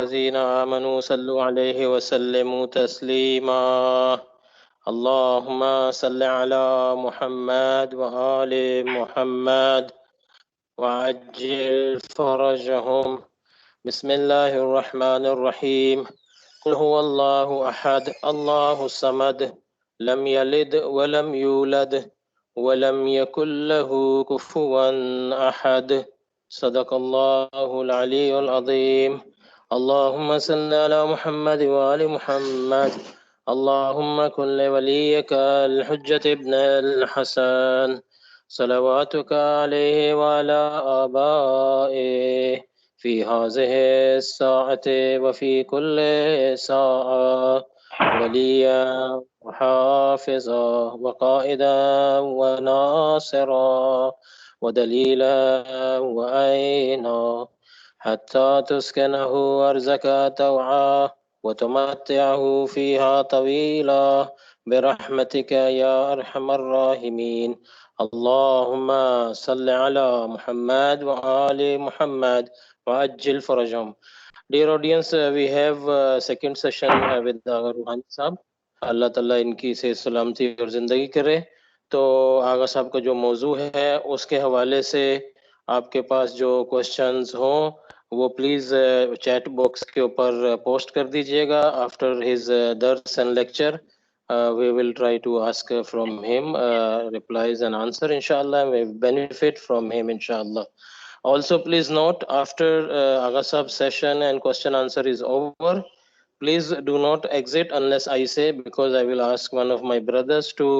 الذين آمنوا صلوا عليه وسلموا تسليما اللهم صل على محمد وآل محمد وعجل فرجهم بسم الله الرحمن الرحيم قل هو الله أحد الله الصمد لم يلد ولم يولد ولم يكن له كفوا أحد صدق الله العلي العظيم اللهم صل على محمد وآل محمد اللهم كن لوليك الحجة ابن الحسن صلواتك عليه وعلى آبائه في هذه الساعة وفي كل ساعة وليا وحافظا وقائدا وناصرا ودليلا وعينا حتى تسكنه أرزك توعا وتمتعه فيها طويلا برحمتك يا أرحم الراحمين اللهم صل على محمد وآل Muhammad وعجل فرجهم. Dear audience, we have second session with Agha Ruhani صاحب. اللہ تعالیٰ ان کی صحت سلامتی اور زندگی کرے. تو آغا صاحب کا جو موضوع ہے اس کے حوالے سے آپ کے پاس جو کوشچنز ہوں وہ پلیز چیٹ باکس کے اوپر پوسٹ کر دیجئے گا. آفٹر ہز درس and lecture we will try to ask from him replies and answer inshallah. We benefit from him inshallah. Also please note, after Agha Saab's session and question answer is over, please do not exit unless I say, because I will ask one of my brothers to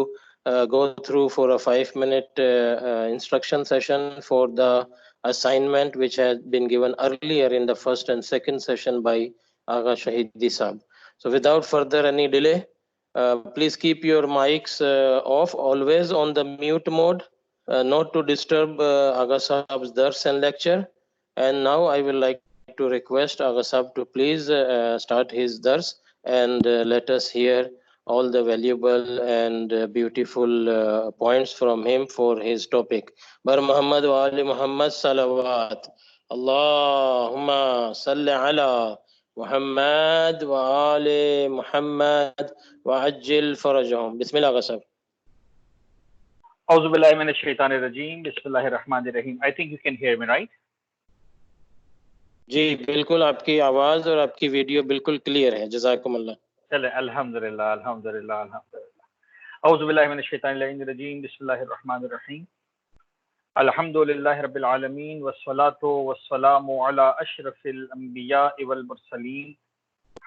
go through for a 5-minute instruction session for the assignment which had been given earlier in the first and second session by Agha Shahidi Saab. So without further any delay, please keep your mics off, always on the mute mode, not to disturb Agha Saab's dars and lecture. And now I will like to request Agha Saab to please start his dars and let us hear all the valuable and beautiful points from him for his topic. Bar Muhammad wa Ali Muhammad salawat. Allahumma salli ala Muhammad وآل محمد وعجل فرجهم. بسم اللہ آغا صاحب. اعوذ باللہ من الشیطان الرجیم بسم اللہ الرحمن الرحیم. I think you can hear me, right? جی بالکل، آپ کی آواز اور آپ کی ویڈیو بالکل کلیئر ہے. جزاکم اللہ. چلے الحمدللہ الحمدللہ الحمدللہ. اعوذ باللہ من الشیطان الرجیم بسم اللہ الرحمن الرحیم. الحمدللہ رب العالمین والصلاة والسلام علی اشرف الانبیاء والمرسلین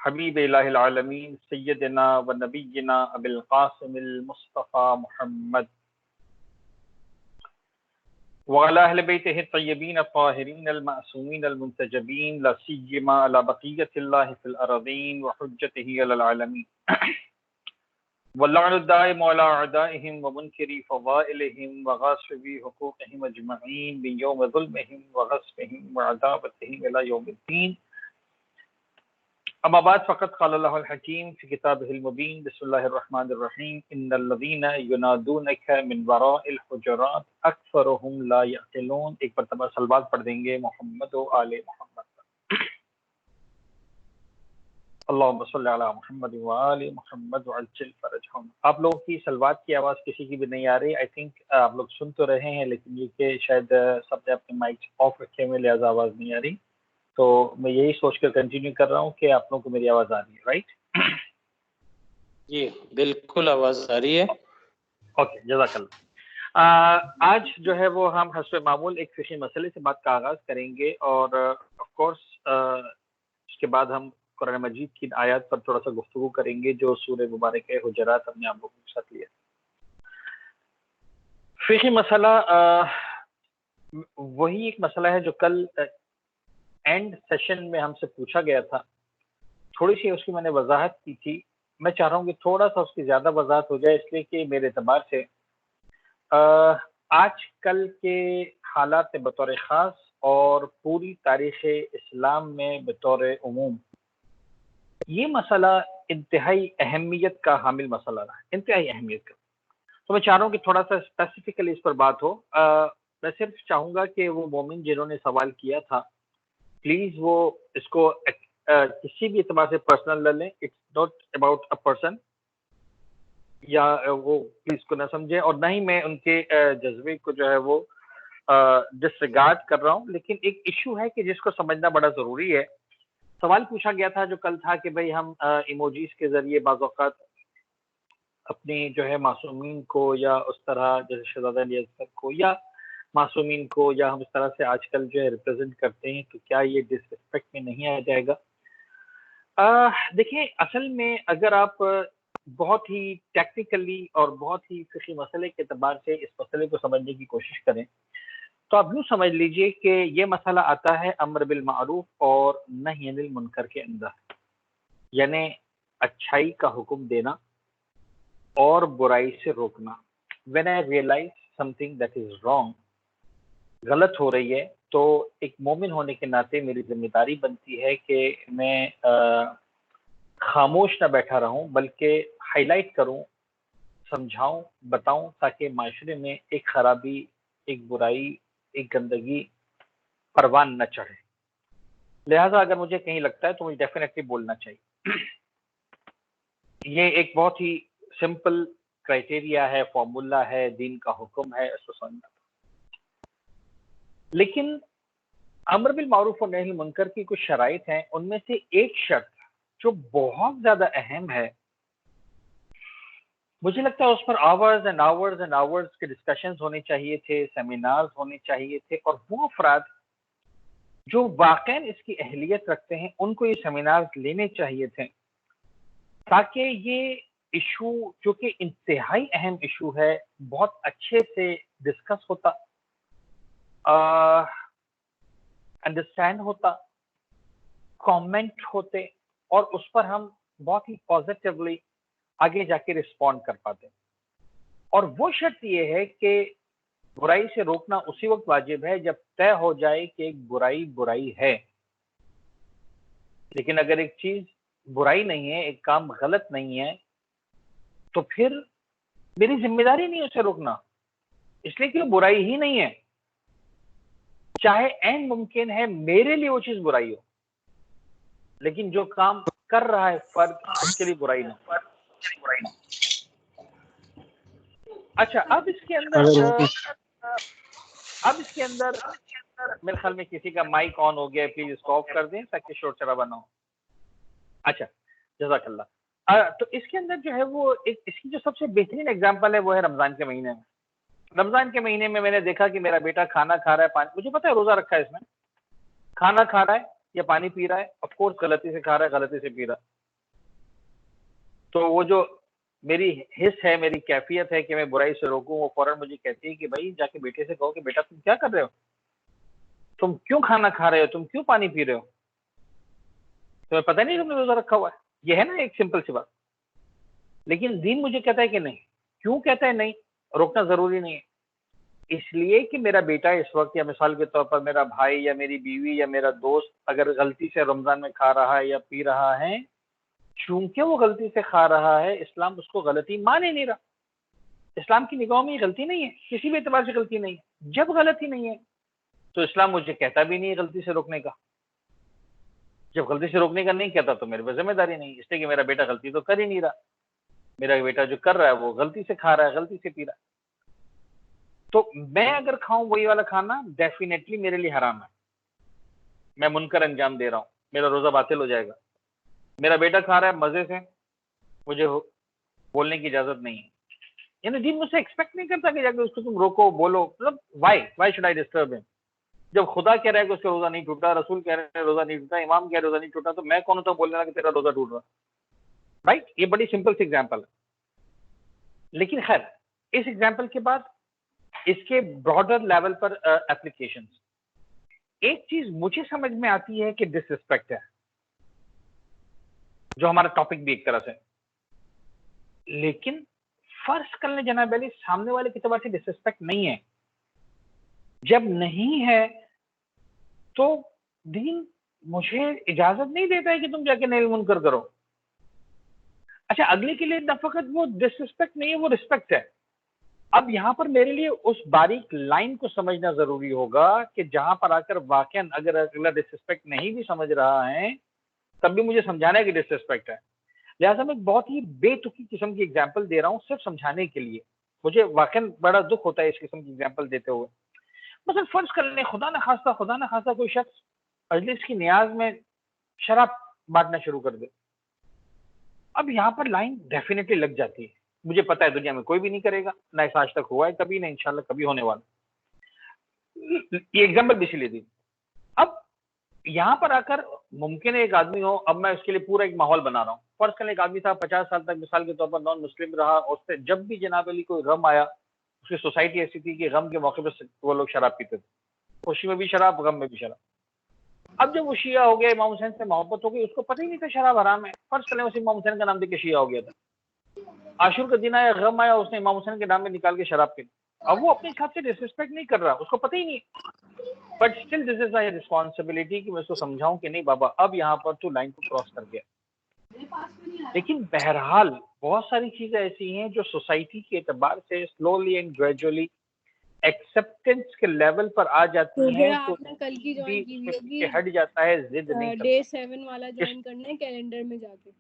حبیب الہ العالمین سیدنا و نبینا ابی القاسم المصطفى محمد وعلی اہل بیتہ الطیبین الطاہرین المعصومین المنتجبین لا سیما علی بقیۃ اللہ فی الارضین وحجتہ علی العالمین واللعن الدائم على اعدائهم ومنكري فضائلهم وغاصبي حقوقهم اجمعين من يوم ظلمهم وغصبهم وعذابتهم الى يوم الدين. اما بعد فقد قال الله الحكيم في كتابه المبين بسم الله الرحمن الرحيم ان الذين ينادونك من وراء الحجرات اكثرهم لا يعقلون. ایک مرتبہ صلوات پڑھ دیں گے محمد و آل محمد. اللہم صلی علی محمد و آل محمد وعجل فرجہم. آپ لوگوں کی صلوات کی آواز کسی کی بھی نہیں آ رہی. آئی تھنک آپ لوگ سن تو رہے ہیں لیکن یہ کہ شاید سب نے اپنے مائک آف رکھے ہوئے لہٰذا آواز نہیں آ رہی. تو میں یہی سوچ کر کنٹینیو کر رہا ہوں کہ آپ لوگوں کو میری آواز آ رہی ہے، رائٹ؟ جی بالکل آواز آ رہی ہے. اوکے جزاک اللہ. آج جو ہے وہ ہم حسب معمول ایک فقہی مسئلے سے بات کا آغاز کریں گے اور آف کورس اس کے بعد ہم قرآن مجید کی آیات پر تھوڑا سا گفتگو کریں گے جو سورہ مبارک حجرات ہم نے آپ لوگوں کے ساتھ لیا. فقہی مسئلہ وہی ایک مسئلہ ہے جو کل اینڈ سیشن میں ہم سے پوچھا گیا تھا. تھوڑی سی اس کی میں نے وضاحت کی تھی. میں چاہ رہا ہوں کہ تھوڑا سا اس کی زیادہ وضاحت ہو جائے، اس لیے کہ میرے اعتبار سے آج کل کے حالات بطور خاص اور پوری تاریخ اسلام میں بطور عموم یہ مسئلہ انتہائی اہمیت کا حامل مسئلہ رہا ہے، انتہائی اہمیت کا. تو میں چاہ رہا ہوں کہ تھوڑا سا اسپیسیفکلی اس پر بات ہو. میں صرف چاہوں گا کہ وہ مومن جنہوں نے سوال کیا تھا پلیز وہ اس کو کسی بھی اعتبار سے پرسنل نہ لیں. It's not about a person یا وہ پلیز کو نہ سمجھیں, اور نہ ہی میں ان کے جذبے کو جو ہے وہ ڈس ریگارڈ کر رہا ہوں. لیکن ایک ایشو ہے کہ جس کو سمجھنا بڑا ضروری ہے. سوال پوچھا گیا تھا جو کل تھا کہ بھئی ہم ایموجیز کے ذریعے بعض اوقات اپنی جو ہے معصومین کو یا اس طرح جیسے شہزادہ علی اصغر کو یا معصومین کو یا ہم اس طرح سے آج کل جو ہے ریپرزینٹ کرتے ہیں, تو کیا یہ ڈس ریسپیکٹ میں نہیں آ جائے گا؟ دیکھیں, اصل میں اگر آپ بہت ہی ٹیکنیکلی اور بہت ہی فقہی مسئلے کے اعتبار سے اس مسئلے کو سمجھنے کی کوشش کریں تو آپ یوں سمجھ لیجئے کہ یہ مسئلہ آتا ہے امر بالمعروف اور نہی عن المنکر کے اندر, یعنی اچھائی کا حکم دینا اور برائی سے روکنا. when I realize something that is wrong, غلط ہو رہی ہے, تو ایک مومن ہونے کے ناطے میری ذمہ داری بنتی ہے کہ میں خاموش نہ بیٹھا رہوں بلکہ ہائی لائٹ کروں, سمجھاؤں, بتاؤں, تاکہ معاشرے میں ایک خرابی, ایک برائی, ایک گندگی پروان نہ چڑھے. لہٰذا اگر مجھے کہیں لگتا ہے تو مجھے ڈیفینیٹلی بولنا چاہیے. یہ ایک بہت ہی سمپل کرائٹیریا ہے, فارمولا ہے, دین کا حکم ہے, اس کو سمجھنا. لیکن امر بالمعروف اور نہی عن المنکر کی کچھ شرائط ہیں, ان میں سے ایک شرط جو بہت زیادہ اہم ہے, مجھے لگتا ہے اس پر hours and hours and hours کے ڈسکشنز ہونے چاہیے تھے, سیمینارز ہونے چاہیے تھے, اور وہ افراد جو واقعاً اس کی اہلیت رکھتے ہیں ان کو یہ سیمینارز لینے چاہیے تھے, تاکہ یہ ایشو جو کہ انتہائی اہم ایشو ہے بہت اچھے سے ڈسکس ہوتا, انڈرسٹینڈ ہوتا, کامنٹ ہوتے, اور اس پر ہم بہت ہی پازیٹیولی آگے جا کے رسپونڈ کر پاتے. اور وہ شرط یہ ہے کہ برائی سے روکنا اسی وقت واجب ہے جب طے ہو جائے کہ ایک برائی ہے. لیکن اگر ایک چیز برائی نہیں ہے, ایک کام غلط نہیں ہے, تو پھر میری ذمہ داری نہیں اسے روکنا, اس لیے کہ وہ برائی ہی نہیں ہے. چاہے عین ممکن ہے میرے لیے وہ چیز برائی ہو, لیکن جو کام کر رہا ہے فرد اس کے لیے برائی نہ. اچھا, اب اس کے اندر میرے خیال میں کسی کا مائک آن ہو گیا, پلیز اس کو آف کر دیں تاکہ شور شرابہ نہ ہو. اچھا, جزاک اللہ. تو اس کے اندر جو ہے وہ اس کی جو سب سے بہترین اگزامپل ہے وہ ہے رمضان کے مہینے میں. رمضان کے مہینے میں نے دیکھا کہ میرا بیٹا کھانا کھا رہا ہے, پانی, مجھے پتا ہے روزہ رکھا ہے اس میں, کھانا کھا رہا ہے یا پانی پی رہا ہے, آف کورس غلطی سے کھا رہا ہے, غلطی سے پی رہا ہے. تو وہ جو میری حص ہے, میری کیفیت ہے کہ میں برائی سے روکوں, وہ فوراً مجھے کہتی ہے کہ بھائی جا کے بیٹے سے کہو کہ بیٹا تم کیا کر رہے ہو, تم کیوں کھانا کھا رہے ہو, تم کیوں پانی پی رہے ہو, تمہیں پتہ نہیں تم نے روزہ رکھا ہوا ہے. یہ ہے نا ایک سمپل سی بات. لیکن دین مجھے کہتا ہے کہ نہیں. کیوں کہتا ہے نہیں؟ روکنا ضروری نہیں ہے. اس لیے کہ میرا بیٹا اس وقت, یا مثال کے طور پر میرا بھائی یا میری بیوی یا میرا دوست اگر غلطی سے رمضان میں کھا رہا ہے یا پی رہا ہے, چونکہ وہ غلطی سے کھا رہا ہے, اسلام اس کو غلطی مان ہی نہیں رہا. اسلام کی نگاہوں میں یہ غلطی نہیں ہے, کسی بھی اعتبار سے غلطی نہیں ہے. جب غلطی نہیں ہے تو اسلام مجھے کہتا بھی نہیں ہے غلطی سے روکنے کا. جب غلطی سے روکنے کا نہیں کہتا تو میرے پہ ذمہ داری نہیں, اس لیے کہ میرا بیٹا غلطی تو کر ہی نہیں رہا. میرا بیٹا جو کر رہا ہے وہ غلطی سے کھا رہا ہے, غلطی سے پی رہا ہے. تو میں اگر کھاؤں وہی والا کھانا, ڈیفینیٹلی میرے لیے حرام ہے, میں منکر انجام دے رہا ہوں, میرا روزہ باطل ہو جائے گا. میرا بیٹا کھا رہا ہے مزے سے, مجھے بولنے کی اجازت نہیں ہے. یعنی دین مجھ سے ایکسپیکٹ نہیں کرتا کہ جا کے اس کو تم روکو, بولو. مطلب وائی شوڈ آئی ڈسٹرب ہم؟ جب خدا کہہ رہا ہے کہ اس کا روزہ نہیں ٹوٹا, رسول کہہ رہے ہیں روزہ نہیں ٹوٹا, امام کہہ رہے روزہ نہیں ٹوٹا, تو میں کون ہوتا ہوں بولنے لگا کہ تیرا روزہ ٹوٹ رہا. رائٹ, یہ بڑی سمپل سی ایگزامپل ہے. لیکن خیر, اس ایگزامپل کے بعد اس کے براڈر لیول پر اپلیکیشنز. ایک چیز مجھے سمجھ میں آتی ہے کہ ڈس ریسپیکٹ ہے, جو ہمارا ٹاپک بھی ایک طرح سے. لیکن فرض کر لیں جناب علی, سامنے والے کی اعتبار سے ڈس ریسپیکٹ نہیں ہے. جب نہیں ہے تو دین مجھے اجازت نہیں دیتا ہے کہ تم جا کے نہی عن المنکر کرو. اچھا, اگلے کے لیے فقط وہ ڈس ریسپیکٹ نہیں ہے, وہ ریسپیکٹ ہے. اب یہاں پر میرے لیے اس باریک لائن کو سمجھنا ضروری ہوگا کہ جہاں پر آ کر واقعاً اگر اگلا ڈس ریسپیکٹ نہیں بھی سمجھ رہا ہے, تب بھی مجھے سمجھانا ہے کہ ڈس ریسپیکٹ ہے. لہٰذا میں ایک بہت ہی بے تکی قسم کی ایگزامپل دے رہا ہوں صرف سمجھانے کے لیے. مجھے واقعا بڑا دکھ ہوتا ہے اس قسم کی ایگزامپل دیتے ہوئے. مثلا فرض کر لیں خدا نہ خواستہ کوئی شخص مجلس کی نیاز میں شراب بانٹنا شروع کر دے. اب یہاں پر لائن ڈیفینیٹلی لگ جاتی ہے. مجھے پتا ہے دنیا میں کوئی بھی نہیں کرے گا، نہ ایسا آج تک ہوا ہے کبھی، نہ انشاءاللہ کبھی ہونے والا. یہ ایگزامپل بھی اسی لیے دی. اب یہاں پر آ کر ممکن ہے ایک آدمی ہو، اب میں اس کے لیے پورا ایک ماحول بنا رہا ہوں. فرض کریں ایک آدمی تھا 50 سال تک مثال کے طور پر نان مسلم رہا، اور اس سے جب بھی جناب علی کوئی غم آیا، اس کی سوسائٹی ایسی تھی کہ غم کے موقع پہ وہ لوگ شراب پیتے تھے. خوشی میں بھی شراب، غم میں بھی شراب. اب جب وہ شیعہ ہو گیا، امام حسین سے محبت ہو گئی، اس کو پتہ ہی نہیں تھا شراب حرام ہے. فرض کریں اسے امام حسین کا نام دے کے شیعہ ہو گیا تھا. عاشور کا دن آیا، غم آیا، اس نے امام حسین کے نام میں نکال کے شراب پی. اب وہ اپنے حساب سے ڈسریسپیکٹ نہیں کر رہا، اس کو پتہ ہی نہیں. But still this is my responsibility کہ میں اس کو سمجھاؤں کہ نہیں بابا اب یہاں پر تو لائن کو کراس کر گیا. لیکن بہرحال بہت ساری چیزیں ایسی ہیں جو سوسائٹی کے اعتبار سے سلولی اینڈ گریجولی ایکسپٹینس کے لیول پر آ جاتی ہیں. تو آپ نے کل کی جوائن کی ہوئی ہوگی، ہٹ جاتا ہے، ضد نہیں ڈے 7 والا جوائن کرنا ہے کیلنڈر میں جا کے.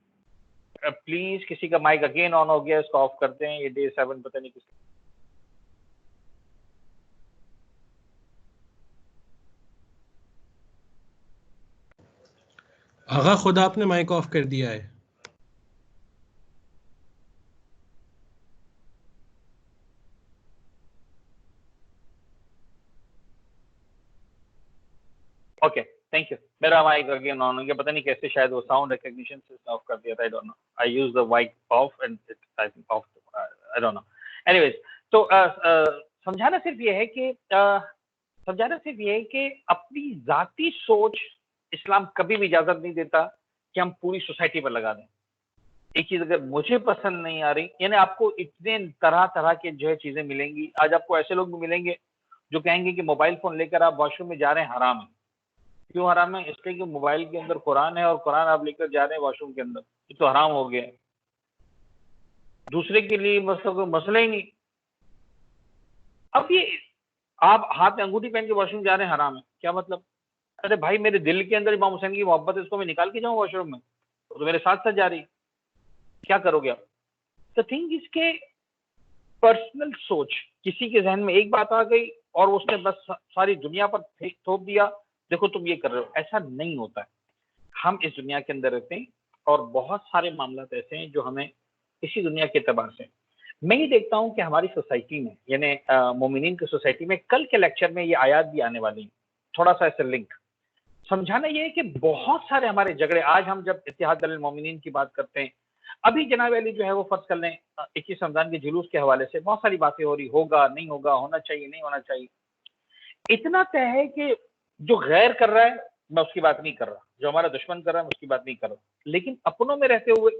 پلیز کسی کا مائک اگین آن ہو گیا، اس کو آف کرتے ہیں. یہ ڈے 7 پتہ نہیں کس. آغا خود آپ نے مائک آف کر دیا ہے. Okay thank you. میرا مائک اگین آن ہو گیا، پتہ نہیں کیسے، شاید وہ ساؤنڈ ریکگنیشن سے آف کر دیا تھا. I don't know, I use the mic off and I think off, I don't know. Anyways, تو سمجھانا صرف یہ ہے کہ اپنی ذاتی سوچ اسلام کبھی بھی اجازت نہیں دیتا کہ ہم پوری سوسائٹی پر لگا دیں. ایک چیز اگر مجھے پسند نہیں آ رہی، یعنی آپ کو اتنے طرح کے جو ہے چیزیں ملیں گی. آج آپ کو ایسے لوگ بھی ملیں گے جو کہیں گے کہ موبائل فون لے کر آپ واش روم میں جا رہے ہیں حرام ہے. کیوں حرام ہے؟ اس لیے کہ موبائل کے اندر قرآن ہے اور قرآن آپ لے کر جا رہے ہیں واش روم کے اندر، یہ تو حرام ہو گیا. دوسرے کے لیے کوئی مسئلہ ہی نہیں. اب یہ آپ ہاتھ میں انگوٹھی پہن کے واش روم جا رہے ہیں حرام ہے، کیا مطلب؟ ارے بھائی میرے دل کے اندر امام حسین کی محبت ہے، اس کو میں نکال کے جاؤں واش روم میں؟ تو میرے ساتھ جا رہی، کیا کرو گے آپ؟ تو تھنک اس کے پرسنل سوچ کسی کے ذہن میں ایک بات آ گئی اور اس نے بس ساری دنیا پر تھوپ دیا، دیکھو تم یہ کر رہے ہو. ایسا نہیں ہوتا ہے. ہم اس دنیا کے اندر رہتے ہیں اور بہت سارے معاملات ایسے ہیں جو ہمیں اسی دنیا کے اعتبار سے. میں یہ دیکھتا ہوں کہ ہماری سوسائٹی میں، یعنی مومنین کی سوسائٹی میں، کل کے لیکچر میں یہ آیات بھی آنے والی ہیں. تھوڑا سا ایسا لنک سمجھانا یہ ہے کہ بہت سارے ہمارے جھگڑے، آج ہم جب اتحاد المومنین کی بات کرتے ہیں، ابھی جناب علی جو ہے وہ فرض کر لیں 21 رمضان کے جلوس کے حوالے سے بہت ساری باتیں ہو رہی، ہوگا نہیں ہوگا، ہونا چاہیے نہیں ہونا چاہیے. اتنا طے ہے کہ جو غیر کر رہا ہے میں اس کی بات نہیں کر رہا، جو ہمارا دشمن کر رہا ہے میں اس کی بات نہیں کر رہا. لیکن اپنوں میں رہتے ہوئے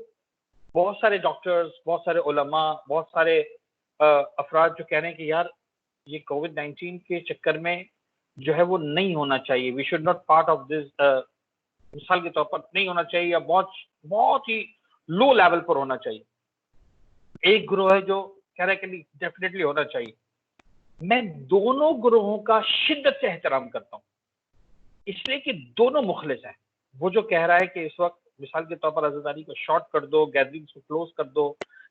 بہت سارے ڈاکٹرز، بہت سارے علماء، بہت سارے افراد جو کہہ رہے ہیں کہ یار یہ کووڈ-19 کے چکر میں جو ہے وہ نہیں ہونا چاہیے، we should not part of this. مثال کے طور پر نہیں ہونا چاہیے یا بہت ہی لو لیول پر ہونا چاہیے. ایک گروہ ہے جو کہہ رہا ہے کہ ڈیفینیٹلی ہونا چاہیے. میں دونوں گروہوں کا شدت سے احترام کرتا ہوں، اس لیے کہ دونوں مخلص ہیں. وہ جو کہہ رہا ہے کہ اس وقت مثال کے طور پر عزاداری کو شارٹ کر دو، گیدرنگز کو کلوز کر دو،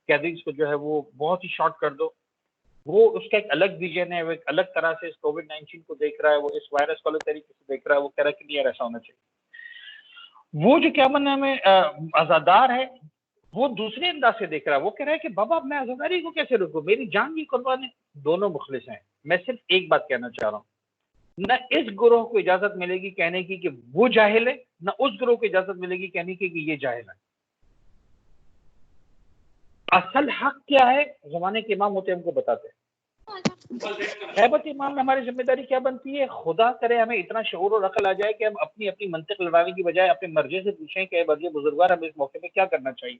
گیدرنگز کو جو ہے وہ بہت ہی شارٹ کر دو، وہ اس کا ایک الگ ویژن ہے، وہ ایک الگ طرح سے اس کووڈ-19 کو دیکھ رہا ہے، وہ اس وائرس کو الگ طریقے سے دیکھ رہا ہے. وہ کہہ رہا ہے کہ نہیں یار ایسا ہونا چاہیے. وہ جو کیا بننا میں عزادار ہے وہ دوسرے انداز سے دیکھ رہا ہے. وہ کہہ رہا ہے کہ بابا میں عزاداری کو کیسے روکوں، میری جان کی قربان ہے. دونوں مخلص ہیں. میں صرف ایک بات کہنا چاہ رہا ہوں، نہ اس گروہ کو اجازت ملے گی کہنے کی کہ وہ جاہل ہے، نہ اس گروہ کو اجازت ملے گی کہنے کی کہ یہ جاہل ہے. اصل حق کیا ہے زمانے کے امام ہوتے ہم کو بتاتے ہیں. غیبت امام میں ہماری ذمہ داری کیا بنتی ہے؟ خدا کرے ہمیں اتنا شعور اور عقل آ جائے کہ ہم اپنی منطق لڑانے کی بجائے اپنے مرجع سے پوچھیں کہ اے مرجع بزرگوار ہمیں اس موقع پہ کیا کرنا چاہیے.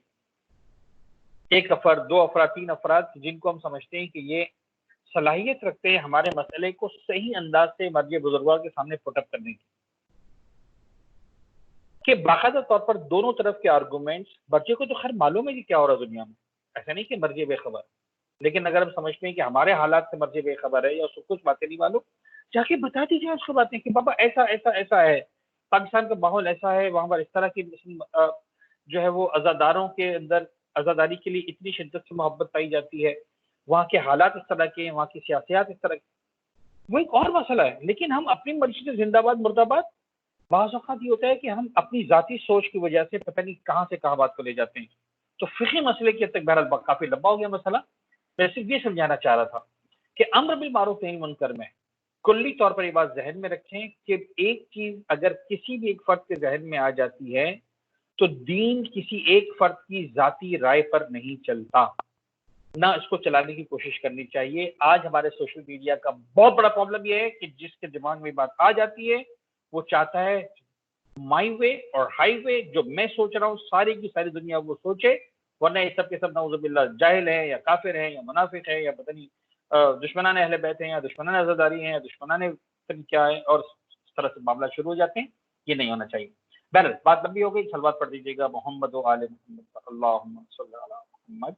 ایک افراد، 2 افراد، 3 افراد جن کو ہم سمجھتے ہیں کہ یہ صلاحیت رکھتے ہیں ہمارے مسئلے کو صحیح انداز سے مرجع بزرگوار کے سامنے پٹ اپ کرنے کی، کہ باقاعدہ طور پر دونوں طرف کے آرگومنٹس. مرجع کو تو خیر معلوم ہے کہ کیا ہو رہا ہے دنیا میں، ایسا نہیں کہ مرجع بے خبر، لیکن اگر ہم سمجھتے ہیں کہ ہمارے حالات سے مرجع بے خبر ہے یا اس کو کچھ باتیں نہیں معلوم، جا کے بتا دیجیے اس کو باتیں کہ بابا ایسا ایسا ایسا ہے. پاکستان کا ماحول ایسا ہے، وہاں پر اس طرح کی جو ہے وہ عزاداروں کے اندر عزاداری کے لیے اتنی شدت سے محبت پائی جاتی ہے، وہاں کے حالات اس طرح کے ہیں، وہاں کی سیاسیات اس طرح کی، وہ ایک اور مسئلہ ہے. لیکن ہم اپنی مرضی سے زندہ باد مرد آباد. بعض اوقات یہ ہوتا ہے کہ ہم اپنی ذاتی سوچ کی وجہ سے پتہ نہیں کہاں سے کہاں بات کو لے جاتے ہیں. تو فقہی مسئلے کی حد تک بہرحال کافی لمبا ہو گیا مسئلہ. میں صرف یہ سمجھانا چاہ رہا تھا کہ امر بالمعروف نہی منکر میں کلی طور پر یہ بات ذہن میں رکھیں کہ ایک چیز اگر کسی بھی ایک فرد کے ذہن میں آ جاتی ہے تو دین کسی ایک فرد کی ذاتی رائے پر نہیں چلتا، نہ اس کو چلانے کی کوشش کرنی چاہیے. آج ہمارے سوشل میڈیا کا بہت بڑا پرابلم یہ ہے کہ جس کے دماغ میں بات آ جاتی ہے وہ چاہتا ہے مائی وے اور ہائی وے، جو میں سوچ رہا ہوں ساری کی ساری دنیا وہ سوچے، ورنہ یہ سب کے سب نعوذ باللہ جاہل ہیں یا کافر ہیں یا منافق ہیں یا پتہ نہیں دشمنان اہل بیت ہیں یا دشمنان عزاداری ہیں یا دشمنان کیا ہے، اور اس طرح سے معاملہ شروع ہو جاتے ہیں. یہ نہیں ہونا چاہیے. بہرحال بات لمبی ہو گئی، صلوات پڑھ دیجیے گا محمد و آل محمد، اللہم صلی علی محمد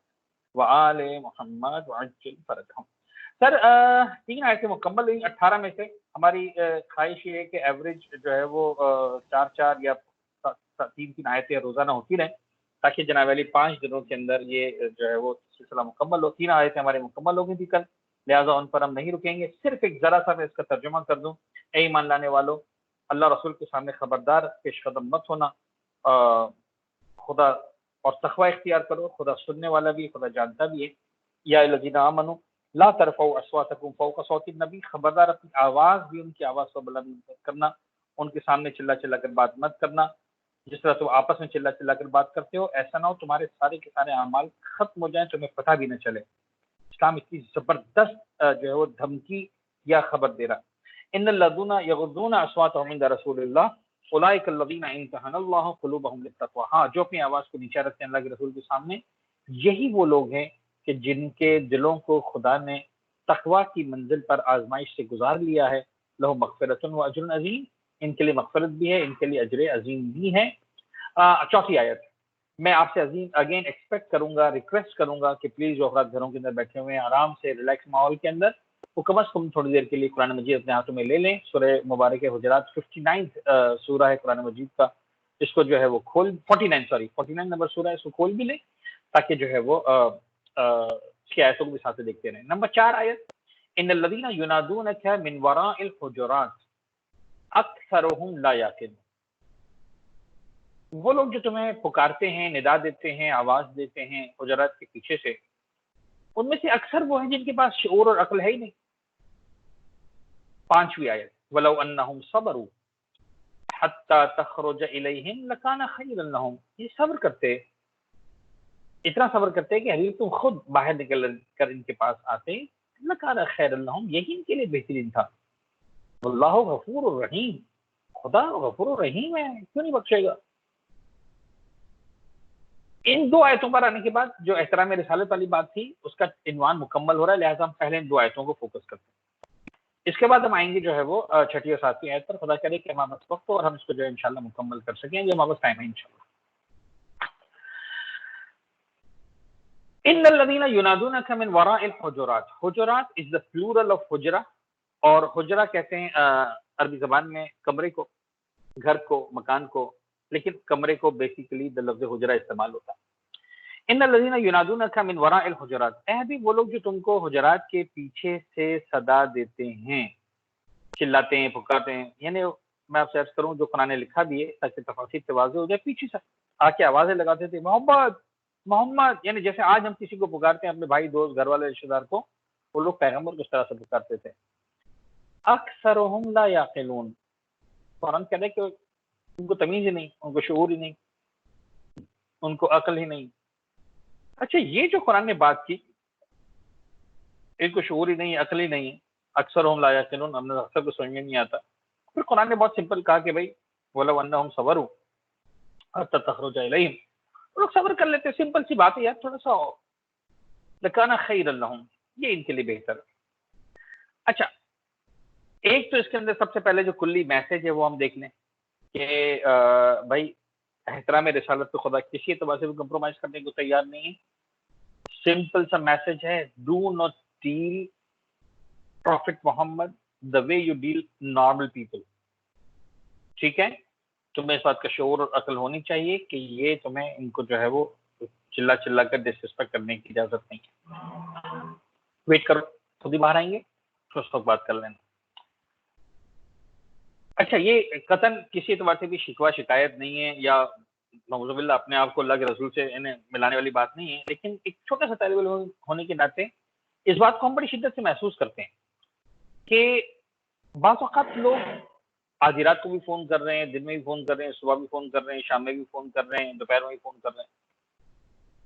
و آل محمد وعجل فرجہم. سر 3 آیتیں مکمل ہوئی 18 میں سے. ہماری خواہش یہ ہے کہ ایوریج جو ہے وہ 4 یا 3 آیتیں روزانہ ہوتی رہیں تاکہ جناب علی 5 دنوں کے اندر یہ جو ہے وہ سلسلہ مکمل ہو. 3 آیتیں ہمارے مکمل ہو گئی تھی کل، لہٰذا ان پر ہم نہیں رکیں گے. صرف ایک ذرا سا میں اس کا ترجمہ کر دوں. اے ایمان لانے والو، اللہ رسول کے سامنے خبردار پیش قدم مت ہونا، خدا اور تقوی اختیار کرو. خدا سننے والا بھی، خدا جانتا بھی ہے. یا الذین آمنوا لا ترفعوا اصواتکم فوق صوت النبی، خبردار اپنی آواز بھی ان کی آواز کو بلند مت کرنا، ان کے سامنے چلا چلا کر بات مت کرنا. جس طرح تم آپس میں چلا چلا کر بات کرتے ہو، ایسا نہ ہو تمہارے سارے کے سارے اعمال ختم ہو جائیں، تمہیں پتہ بھی نہ چلے. اسلام اتنی زبردست جو ہے وہ دھمکی یا خبر دے رہا. ان الذین یغضون اصواتهم عند رسول اللہ اولئک الذین امتحن اللہ قلوبهم للتقوی. ہاں، جو اپنی آواز کو نیچا رکھتے ہیں اللہ کے رسول کے سامنے، یہی وہ لوگ ہیں کہ جن کے دلوں کو خدا نے تقوی کی منزل پر آزمائش سے گزار لیا ہے. لہم مغفرۃ و اجر عظیم، ان کے لیے مغفرت بھی ہے، ان کے لیے اجر عظیم بھی ہے. 4 آیت میں آپ سے اگین ایکسپیکٹ کروں گا، ریکویسٹ کروں گا کہ پلیز جو افراد گھروں کے اندر بیٹھے ہوئے ہیں آرام سے ریلیکس ماحول کے اندر، وہ کم از کم تھوڑی دیر کے لیے قرآن مجید اپنے ہاتھوں میں لے لیں. سورہ مبارک حجرات 59 سورہ ہے قرآن مجید کا، اس کو جو ہے وہ 49 نمبر سورہ ہے، اس کو کھول بھی لیں تاکہ جو ہے وہ اس کی آیتوں کو بھی ساتھ دیکھتے رہیں. نمبر 4 آیت، ان الذین ینادونک من وراء الحجرات اکثرهم لا یعقلون. وہ لوگ جو تمہیں پکارتے ہیں، ندا دیتے ہیں، آواز دیتے ہیں حجرات کے پیچھے سے، ان میں سے اکثر وہ ہیں جن کے پاس شعور اور عقل ہے ہی نہیں. 5ویں آیت، وَلَوْ أَنَّهُمْ صَبَرُوا حَتَّى تَخْرُجَ إِلَيْهِمْ لَكَانَ خَيْرًا لَهُمْ. یہ صبر کرتے، اتنا صبر کرتے کہ حبیب تم خود باہر نکل کر ان کے پاس آتے، لَكَانَ خَيْرًا لَهُمْ، یہی ان کے لیے بہترین تھا. وَاللَّهُ غَفُورٌ رَحِيمٌ، خدا غفور و رحیم ہے، کیوں نہیں بخشے گا. ان 2 آیتوں پر آنے کے بعد جو احترام رسالت والی بات تھی اس کا عنوان مکمل ہو رہا ہے، لہٰذا ہم پہلے ان 2 آیتوں کو فوکس کرتے ہیں. اس کے بعد ہم آئیں گے جو ہے وہ 6 اور 7 آیت پر. خدا کرے کہ ہمارے پاس وقت ہو اور ہم اس کو جو ہے انشاءاللہ مکمل کر سکیں، یہ ہمارے پاس ٹائم ہے انشاءاللہ. ان الذین ینادونک من وراء الحجرات، حجرات از the plural of حجرہ، اور حجرہ کہتے ہیں عربی زبان میں کمرے کو، گھر کو، مکان کو، لیکن کمرے کو بیسیکلی لفظ حجرہ استعمال ہوتا ہے. ان الذین ینادونک من وراء الحجرات، اے بھی وہ لوگ جو تم کو حجرات کے پیچھے سے صدا دیتے ہیں، چلاتے ہیں، پکارتے ہیں. یعنی میں آپ سے عرض کروں جو قرآن نے لکھا بھی ہے تاکہ تفاصیل سے واضح ہو جائے، پیچھے سے آ کے آوازیں لگاتے تھے، محمد محمد. یعنی جیسے آج ہم کسی کو پکارتے ہیں اپنے بھائی، دوست، گھر والے، رشتہ دار کو، وہ لوگ پیغمبر کو اس طرح سے پکارتے تھے. اکثرهم لا یعقلون، فوراً کہہ رہے کہ ان کو تمیز ہی نہیں، ان کو شعور ہی نہیں، ان کو عقل ہی نہیں. اچھا، یہ جو قرآن نے بات کی، ان کو شعور ہی نہیں، عقل ہی نہیں ہے، اکثرهم لا یعقلون، ہم نے اکثر کو سمجھ میں نہیں آتا. پھر قرآن نے بہت سمپل کہا کہ بھائی وَلَوْ أَنَّهُمْ صَبَرُوا حَتَّى تَخْرُجَ إِلَيْهِمْ، وہ لوگ صبر کر لیتے. سمپل سی بات ہے یار، تھوڑا سا لَكَانَ خَيْرًا لَهُمْ، یہ ان کے لیے بہتر ہے. اچھا، ایک تو اس کے اندر سب سے پہلے جو کلی میسج ہے وہ ہم دیکھ لیں کہ بھائی احترام رسالت پہ خدا کسی اعتبار سے بھی کمپرومائز کرنے کو تیار نہیں ہے. سمپل سا میسج ہے، do not deal prophet Muhammad the way you deal normal people. ٹھیک ہے، تمہیں اس بات کا شعور اور عقل ہونی چاہیے کہ یہ تمہیں ان کو جو ہے وہ چلا چلا کر ڈسرسپیکٹ کرنے کی اجازت نہیں ہے. ویٹ کرو، خود ہی باہر آئیں گے تو اس وقت بات کر لینا. اچھا، یہ قطعاً کسی اعتبار سے بھی شکوہ شکایت نہیں ہے یا نعوذ باللہ اپنے آپ کو اللہ کے رسول سے انہیں ملانے والی بات نہیں ہے، لیکن ایک چھوٹا سا طالب علم ہونے کے ناطے اس بات کو ہم بڑی شدت سے محسوس کرتے ہیں کہ بعض اوقات لوگ آدھی رات کو بھی فون کر رہے ہیں، دن میں بھی فون کر رہے ہیں، صبح بھی فون کر رہے ہیں، شام میں بھی فون کر رہے ہیں، دوپہر میں بھی فون کر رہے ہیں.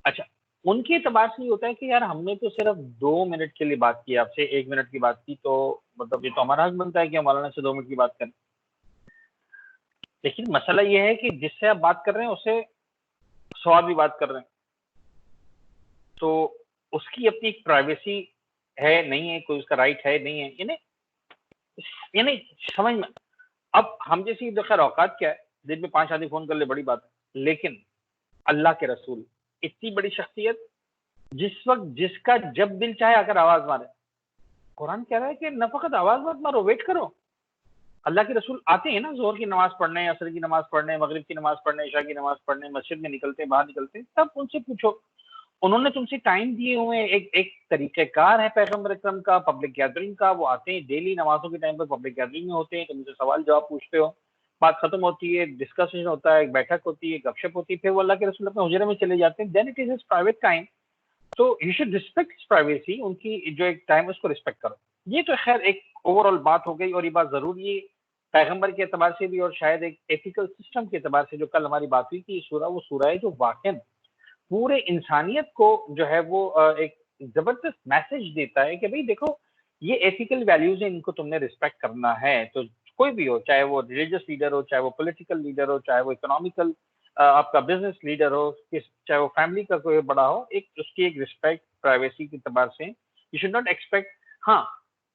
اچھا، ان کے اعتبار سے یہ ہوتا ہے کہ یار ہم نے تو صرف 2 منٹ کے لیے بات کی آپ سے، 1 منٹ کی بات کی، تو مطلب یہ تو ہمارا حق بنتا ہے کہ ہم مولانا سے 2 منٹ کی بات کریں. لیکن مسئلہ یہ ہے کہ جس سے آپ بات کر رہے ہیں اس سے 100 بھی بات کر رہے ہیں، تو اس کی اپنی ایک پرائیویسی ہے نہیں ہے، کوئی اس کا رائٹ ہے نہیں ہے. یعنی سمجھ میں اب ہم جیسی خیر اوقات کیا ہے، دن میں 5 آدمی فون کر لے بڑی بات ہے، لیکن اللہ کے رسول اتنی بڑی شخصیت جس وقت جس کا جب دل چاہے آ کر آواز مارے. قرآن کہہ رہا ہے کہ نہ فقط آواز مت مارو، ویٹ کرو. اللہ کے رسول آتے ہیں نا ظہر کی نماز پڑھنے، عصر کی نماز پڑھنے، مغرب کی نماز پڑھنے، عشاء کی نماز پڑھنے، مسجد میں نکلتے باہر نکلتے، تب ان سے پوچھو. انہوں نے تم سے ٹائم دیے ہوئے ہیں، ایک طریقہ کار ہے پیغمبر اکرم کا، پبلک گیدرنگ کا. وہ آتے ہیں ڈیلی نمازوں کے ٹائم پر پبلک گیدرنگ میں ہوتے ہیں، تم سے سوال جواب پوچھتے ہو، بات ختم ہوتی ہے، ڈسکشن ہوتا ہے، ایک بیٹھک ہوتی ہے، گپ شپ ہوتی ہے، پھر وہ اللہ کے رسول اپنے حجرے میں چلے جاتے ہیں. Then it is his private time, تو you should respect his privacy. ان کی جو ایک ٹائم ہے اس کو ریسپیکٹ کرو. یہ تو خیر ایک اوور آل بات ہو گئی، اور یہ بات ضروری ہے پیغمبر کے اعتبار سے بھی، اور شاید ایک ایتھیکل سسٹم کے اعتبار سے. جو کل ہماری بات ہوئی کہ یہ سورہ وہ سورہ ہے جو واقعاً پورے انسانیت کو جو ہے وہ ایک زبردست میسج دیتا ہے کہ بھئی دیکھو یہ ایتھیکل ویلیوز ہیں، ان کو تم نے ریسپیکٹ کرنا ہے. تو کوئی بھی ہو، چاہے وہ ریلیجس لیڈر ہو، چاہے وہ پولیٹیکل لیڈر ہو، چاہے وہ اکنامیکل آپ کا بزنس لیڈر ہو، چاہے وہ فیملی کا کوئی بڑا ہو، ایک اس کی ایک رسپیکٹ پرائیویسی کے اعتبار سے یو شوڈ ناٹ ایکسپیکٹ. ہاں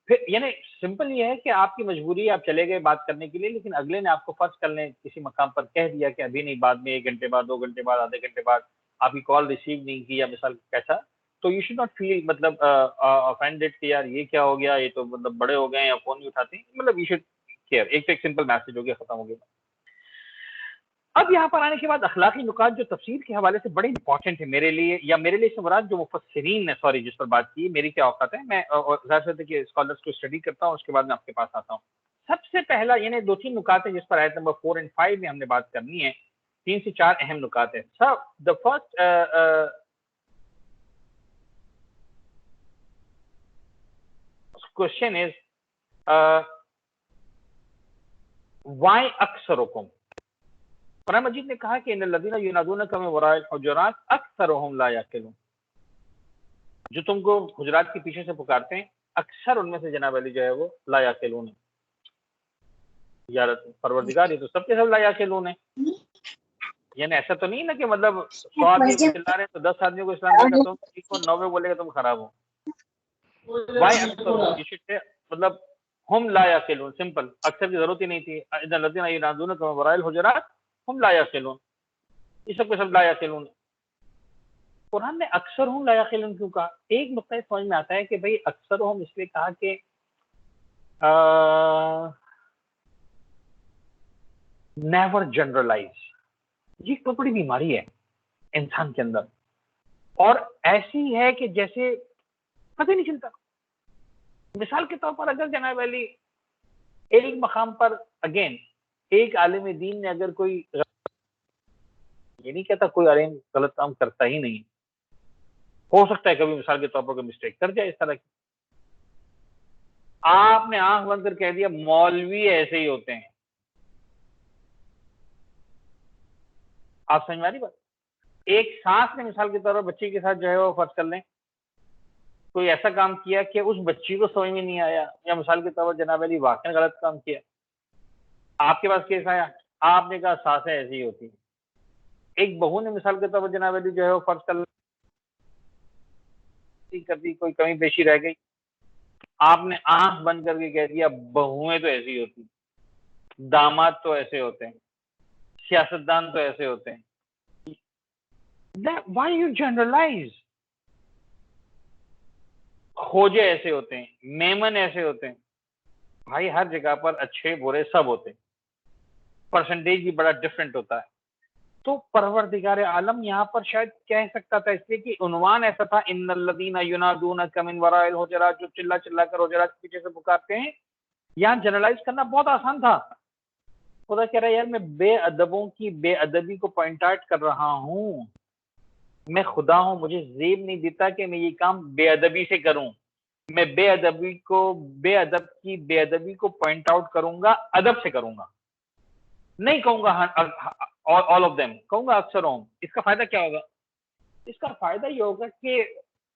پھر یعنی سمپل یہ ہے کہ آپ کی مجبوری ہے، آپ چلے گئے بات کرنے کے لیے، لیکن اگلے نے آپ کو فرض کر لیں کسی مقام پر کہہ دیا کہ ابھی نہیں، بعد میں 1 گھنٹے بعد، 2 گھنٹے بعد، آدھے گھنٹے بعد آپ کی کال ریسیو نہیں کی یا مثال کیسا، تو یو شوڈ ناٹ فیل مطلب افینڈیڈ کہ یار یہ کیا ہو گیا، یہ تو مطلب بڑے ہو گئے یا فون نہیں اٹھاتے. مطلب یو شوڈ کیئر. ایک تو ایک سمپل میسج ہو گیا، ختم ہو گیا. اب یہاں پر آنے کے بعد اخلاقی نکات جو تفسیر کے حوالے سے بڑے امپورٹنٹ ہے میرے لیے، یا میرے لیے سے مراد جو مفسرین نے سوری جس پر بات کی، میری کیا اوقات ہے، میں ظاہر سے کہ اسکالرس کو اسٹڈی کرتا ہوں، اس کے بعد میں آپ کے پاس آتا ہوں. سب سے پہلا یعنی 2-3 نکات ہیں جس پر آیت نمبر 4 اور 5 میں ہم نے بات کرنی ہے. 3 سے 4 اہم نکات ہیں. the first question is why اکثرکم. قرآن مجید نے کہا کہ ان الذین ینادونک من وراء الحجرات اکثرهم لا یعقلون. جو تم کو حجرات کے پیچھے سے پکارتے ہیں اکثر ان میں سے جناب علی جو ہے وہ لا یعقلون. یا پروردگار یہ تو سب کے سب لا یعقلون ہیں. یعنی ایسا تو نہیں نا کہ مطلب 100 آدمی کو چلا رہے ہیں تو 10 آدمیوں کو اسلام کا کہتا ہوں، ایک کو 90 بولے گا تم خراب ہو. وائی اکثر مطلب ہم لا یعقلون، سمپل، اکثر کی ضرورت ہی نہیں تھی. ان الذین ینادونک من وراء الحجرات ہم لا یعقلون، یہ سب کے سب لا یعقلون. قرآن نے اکثر ہم لا یعقلون کیوں کہا؟ ایک نقطہ سمجھ میں آتا ہے کہ بھئی اکثر ہم اس لیے کہا کہ نیور جنرلائز. یہ بہت بڑی بیماری ہے انسان کے اندر، اور ایسی ہے کہ جیسے پتہ نہیں چلتا. مثال کے طور پر اگر جناب علی ایک مقام پر اگین ایک عالم دین نے اگر کوئی، یہ نہیں کہتا کوئی عالم غلط کام کرتا ہی نہیں، ہو سکتا ہے کبھی مثال کے طور پر کوئی مسٹیک کر جائے اس طرح کی، آپ نے آنکھ بند کر کہہ دیا مولوی ایسے ہی ہوتے ہیں. آپ سمجھ میں آ رہی بات؟ ایک سانس نے مثال کے طور پر بچی کے ساتھ جو ہے وہ فرض کر لیں کوئی ایسا کام کیا کہ اس بچی کو سمجھ میں نہیں آیا، یا مثال کے طور پر جناب علی واقعی غلط کام کیا، آپ کے پاس کیس آیا، آپ نے کہا سانسیں ایسی ہی ہوتی ہیں. ایک بہو نے مثال کے طور پر جناب علی جو ہے وہ فرض کر دی، کوئی کمی بیشی رہ گئی، آپ نے آنکھ بند کر کے کہہ دیا بہویں تو ایسی ہوتی ہیں، داماد تو ایسے ہوتے ہیں، سیاستدان تو ایسے ہوتے ہیں. Why you generalize؟ خوجے ایسے ہوتے ہیں، میمن ایسے ہوتے ہیں. بھائی ہر جگہ پر اچھے برے سب ہوتے ہیں. پرسنٹیج بھی بڑا ڈفرینٹ ہوتا ہے. تو پروردگار عالم یہاں پر شاید کہہ سکتا تھا، اس لیے کہ عنوان ایسا تھا ان الذین ینادونک من وراء الحجرات، جو چلا چلا کر حجرات کے پیچھے سے پکارتے ہیں. یہاں جنرلائز کرنا بہت آسان تھا. خدا کہہ رہا ہے یار میں بے ادبوں کی بے ادبی کو پوائنٹ آؤٹ کر رہا ہوں. میں خدا ہوں، مجھے زیب نہیں دیتا کہ میں یہ کام بے ادبی سے کروں. میں بے ادب کی بے ادبی کو پوائنٹ آؤٹ کروں گا، ادب سے کروں گا. نہیں کہوں گا آل آف دیم، کہوں گا اکثروں. اس کا فائدہ کیا ہوگا؟ اس کا فائدہ یہ ہوگا کہ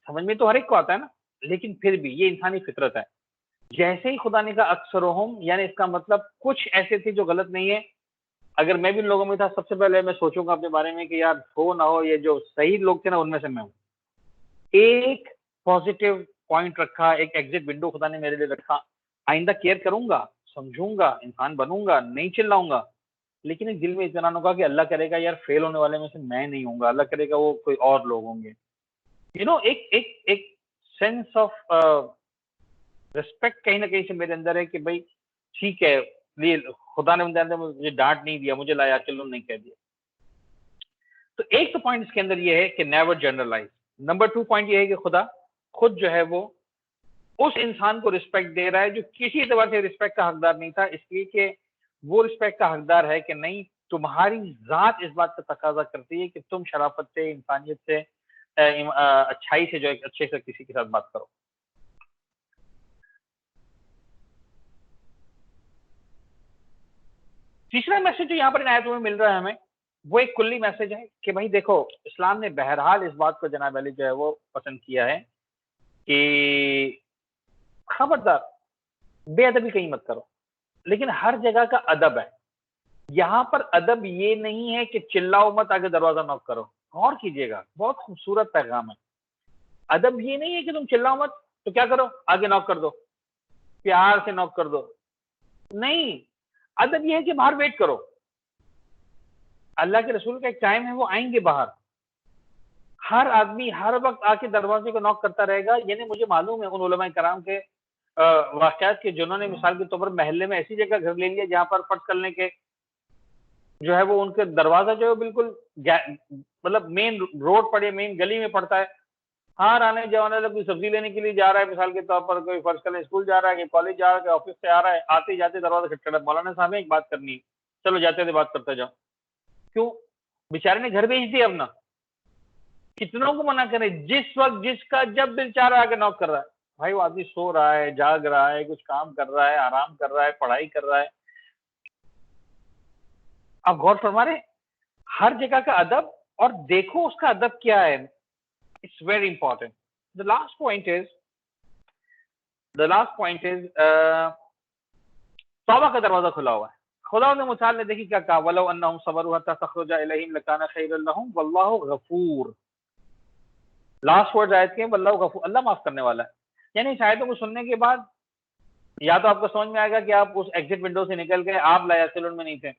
سمجھ میں تو ہر ایک کو آتا ہے نا، لیکن پھر بھی یہ انسانی فطرت ہے. جیسے ہی خدا نے کہا اکثرہم، یعنی اس کا مطلب کچھ ایسے تھے جو غلط نہیں ہے. اگر میں بھی ان لوگوں میں تھا، سب سے پہلے میں سوچوں گا اپنے بارے میں کہ یار ہو نہ ہو یہ جو صحیح لوگ تھے نا ان میں سے میں ہوں. ایک پازیٹیو پوائنٹ رکھا، ایک ایگزٹ ونڈو خدا نے میرے لیے رکھا. آئندہ کیئر کروں گا، سمجھوں گا، انسان بنوں گا، نہیں چلاؤں گا. لیکن ایک دل میں اطمینان ہوگا کہ اللہ کرے گا یار فیل ہونے والے میں سے میں نہیں ہوں گا، اللہ کرے گا وہ کوئی اور لوگ ہوں گے. ایک سینس آف ریسپیکٹ کہیں نہ کہیں سے میرے اندر ہے کہ بھائی ٹھیک ہے، خدا نے مجھے ڈانٹ نہیں دیا، مجھے لایا چلو نہیں کہہ دیا. تو ایک تو پوائنٹ اس کے اندر یہ ہے کہ نیور جنرلائز. نمبر 2 پوائنٹ یہ ہے کہ خدا خود جو ہے وہ اس انسان کو رسپیکٹ دے رہا ہے جو کسی اعتبار سے رسپیکٹ کا حقدار نہیں تھا، اس لیے کہ وہ رسپیکٹ کا حقدار ہے کہ نہیں، تمہاری ذات اس بات کا تقاضا کرتی ہے کہ تم شرافت سے، انسانیت سے، اچھائی سے، جو ایک اچھے سے کسی کے ساتھ بات کرو. تیسرا میسج جو یہاں پر ان آیتوں میں مل رہا ہے ہمیں، وہ ایک کلی میسج ہے کہ بھائی دیکھو، اسلام نے بہرحال اس بات کو جناب علی جو ہے وہ پسند کیا ہے کہ خبردار بے ادبی کہیں مت کرو، لیکن ہر جگہ کا ادب ہے. یہاں پر ادب یہ نہیں ہے کہ چلاؤ مت، آگے دروازہ نوک کرو. غور کیجئے گا، بہت خوبصورت پیغام ہے. ادب یہ نہیں ہے کہ تم چلاؤ مت تو کیا کرو، آگے نوک کر دو، پیار سے نوک کر دو. نہیں، ادب یہ ہے کہ باہر ویٹ کرو. اللہ کے رسول کا ایک ٹائم ہے، وہ آئیں گے باہر. ہر آدمی ہر وقت آ کے دروازے کو نوک کرتا رہے گا. یعنی مجھے معلوم ہے ان علماء کرام کے واقعات کے جنہوں نے مثال کے طور پر محلے میں ایسی جگہ گھر لے لیا جہاں پر فرض کرنے کے جو ہے وہ ان کے دروازہ جو ہے بالکل مطلب مین روڈ پر، مین گلی میں پڑتا ہے. ہاں آنے جانے والا کوئی سبزی لینے کے لیے جا رہا ہے مثال کے طور پر، کوئی فرض کرنے اسکول جا رہا ہے، کوئی کالج جا رہا ہے، کوئی آفس سے آ رہا ہے، آتے جاتے دروازہ کھٹکھٹا، مولانا صاحب ایک بات کرنی ہے، چلو جاتے تھے بات کرتے جاؤ. کیوں؟ بیچارے نے گھر بھیج دیا اپنا. کتنوں کو منع کرے، جس وقت جس کا جب دل چاہ رہا ہے کہ نوک کر رہا ہے. بھائی وہ آدمی سو رہا ہے، جاگ رہا ہے، کچھ کام کر رہا ہے، آرام کر رہا ہے، پڑھائی کر رہا ہے. آپ غور فرما رہے ہیں ہر جگہ کا ادب، اور دیکھو اس کا ادب کیا ہے. It's very important. The last point is توبہ کا دروازہ کھلا ہوا ہے. خدا نے مثال نے دیکھی کیا کہا، وَلَوْ أَنَّهُمْ صَبَرُوا حَتَّى تَخْرُجَ إِلَيْهِمْ لَكَانَ خَيْرًا لَهُمْ وَاللَّهُ غَفُورٌ. لاسٹ ورڈ آیت کے واللہ غفور، اللہ معاف کرنے والا ہے. یعنی اس آیتوں کو سننے کے بعد یا تو آپ کو سمجھ میں آئے گا کہ آپ اس ایگزٹ ونڈو سے نکل گئے، آپ لا یاسلون میں نہیں تھے،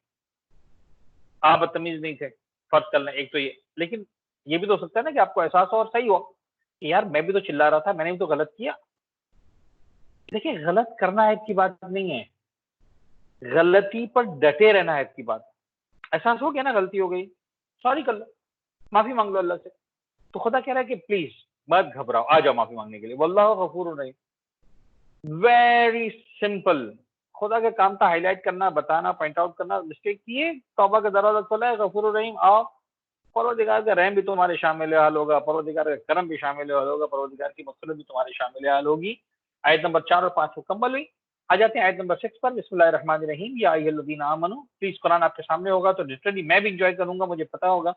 آپ بدتمیز نہیں تھے، فرض کر لیں ایک تو یہ. لیکن یہ بھی تو ہو سکتا ہے نا کہ آپ کو احساس ہو اور صحیح ہو کہ یار میں بھی تو چلا رہا تھا، میں نے بھی تو غلط کیا. دیکھیں غلط کرنا ہے کی بات نہیں ہے، غلطی پر ڈٹے رہنا ہے کی بات. احساس ہو گیا نا غلطی ہو گئی، سوری کر لو، معافی مانگ لو اللہ سے. تو خدا کہہ رہا ہے کہ پلیز مت گھبراؤ، آ جاؤ معافی مانگنے کے لیے. واللہ غفور رحیم. Very simple. خدا کا کام تھا ہائی لائٹ کرنا، بتانا، پوائنٹ آؤٹ کرنا. مسٹیک کیے، توبہ کا دروازہ کھولا ہے، غفور رحیم. آؤ، پروردگار کا رحم بھی تمہارے شامل حال ہوگا، پروردگار کا کرم بھی شامل حال ہوگا، پروردگار کی مغفرت بھی تمہارے شامل حال ہوگی. آیت نمبر 4 اور 5 مکمل ہوئی. آ جاتے ہیں آیت نمبر 6 پر. بسم اللہ الرحمن الرحیم. یا ایھا الذین آمنوا. پلیز قرآن آپ کے سامنے ہوگا تو لٹرلی میں بھی انجوائے کروں گا. مجھے پتا ہوگا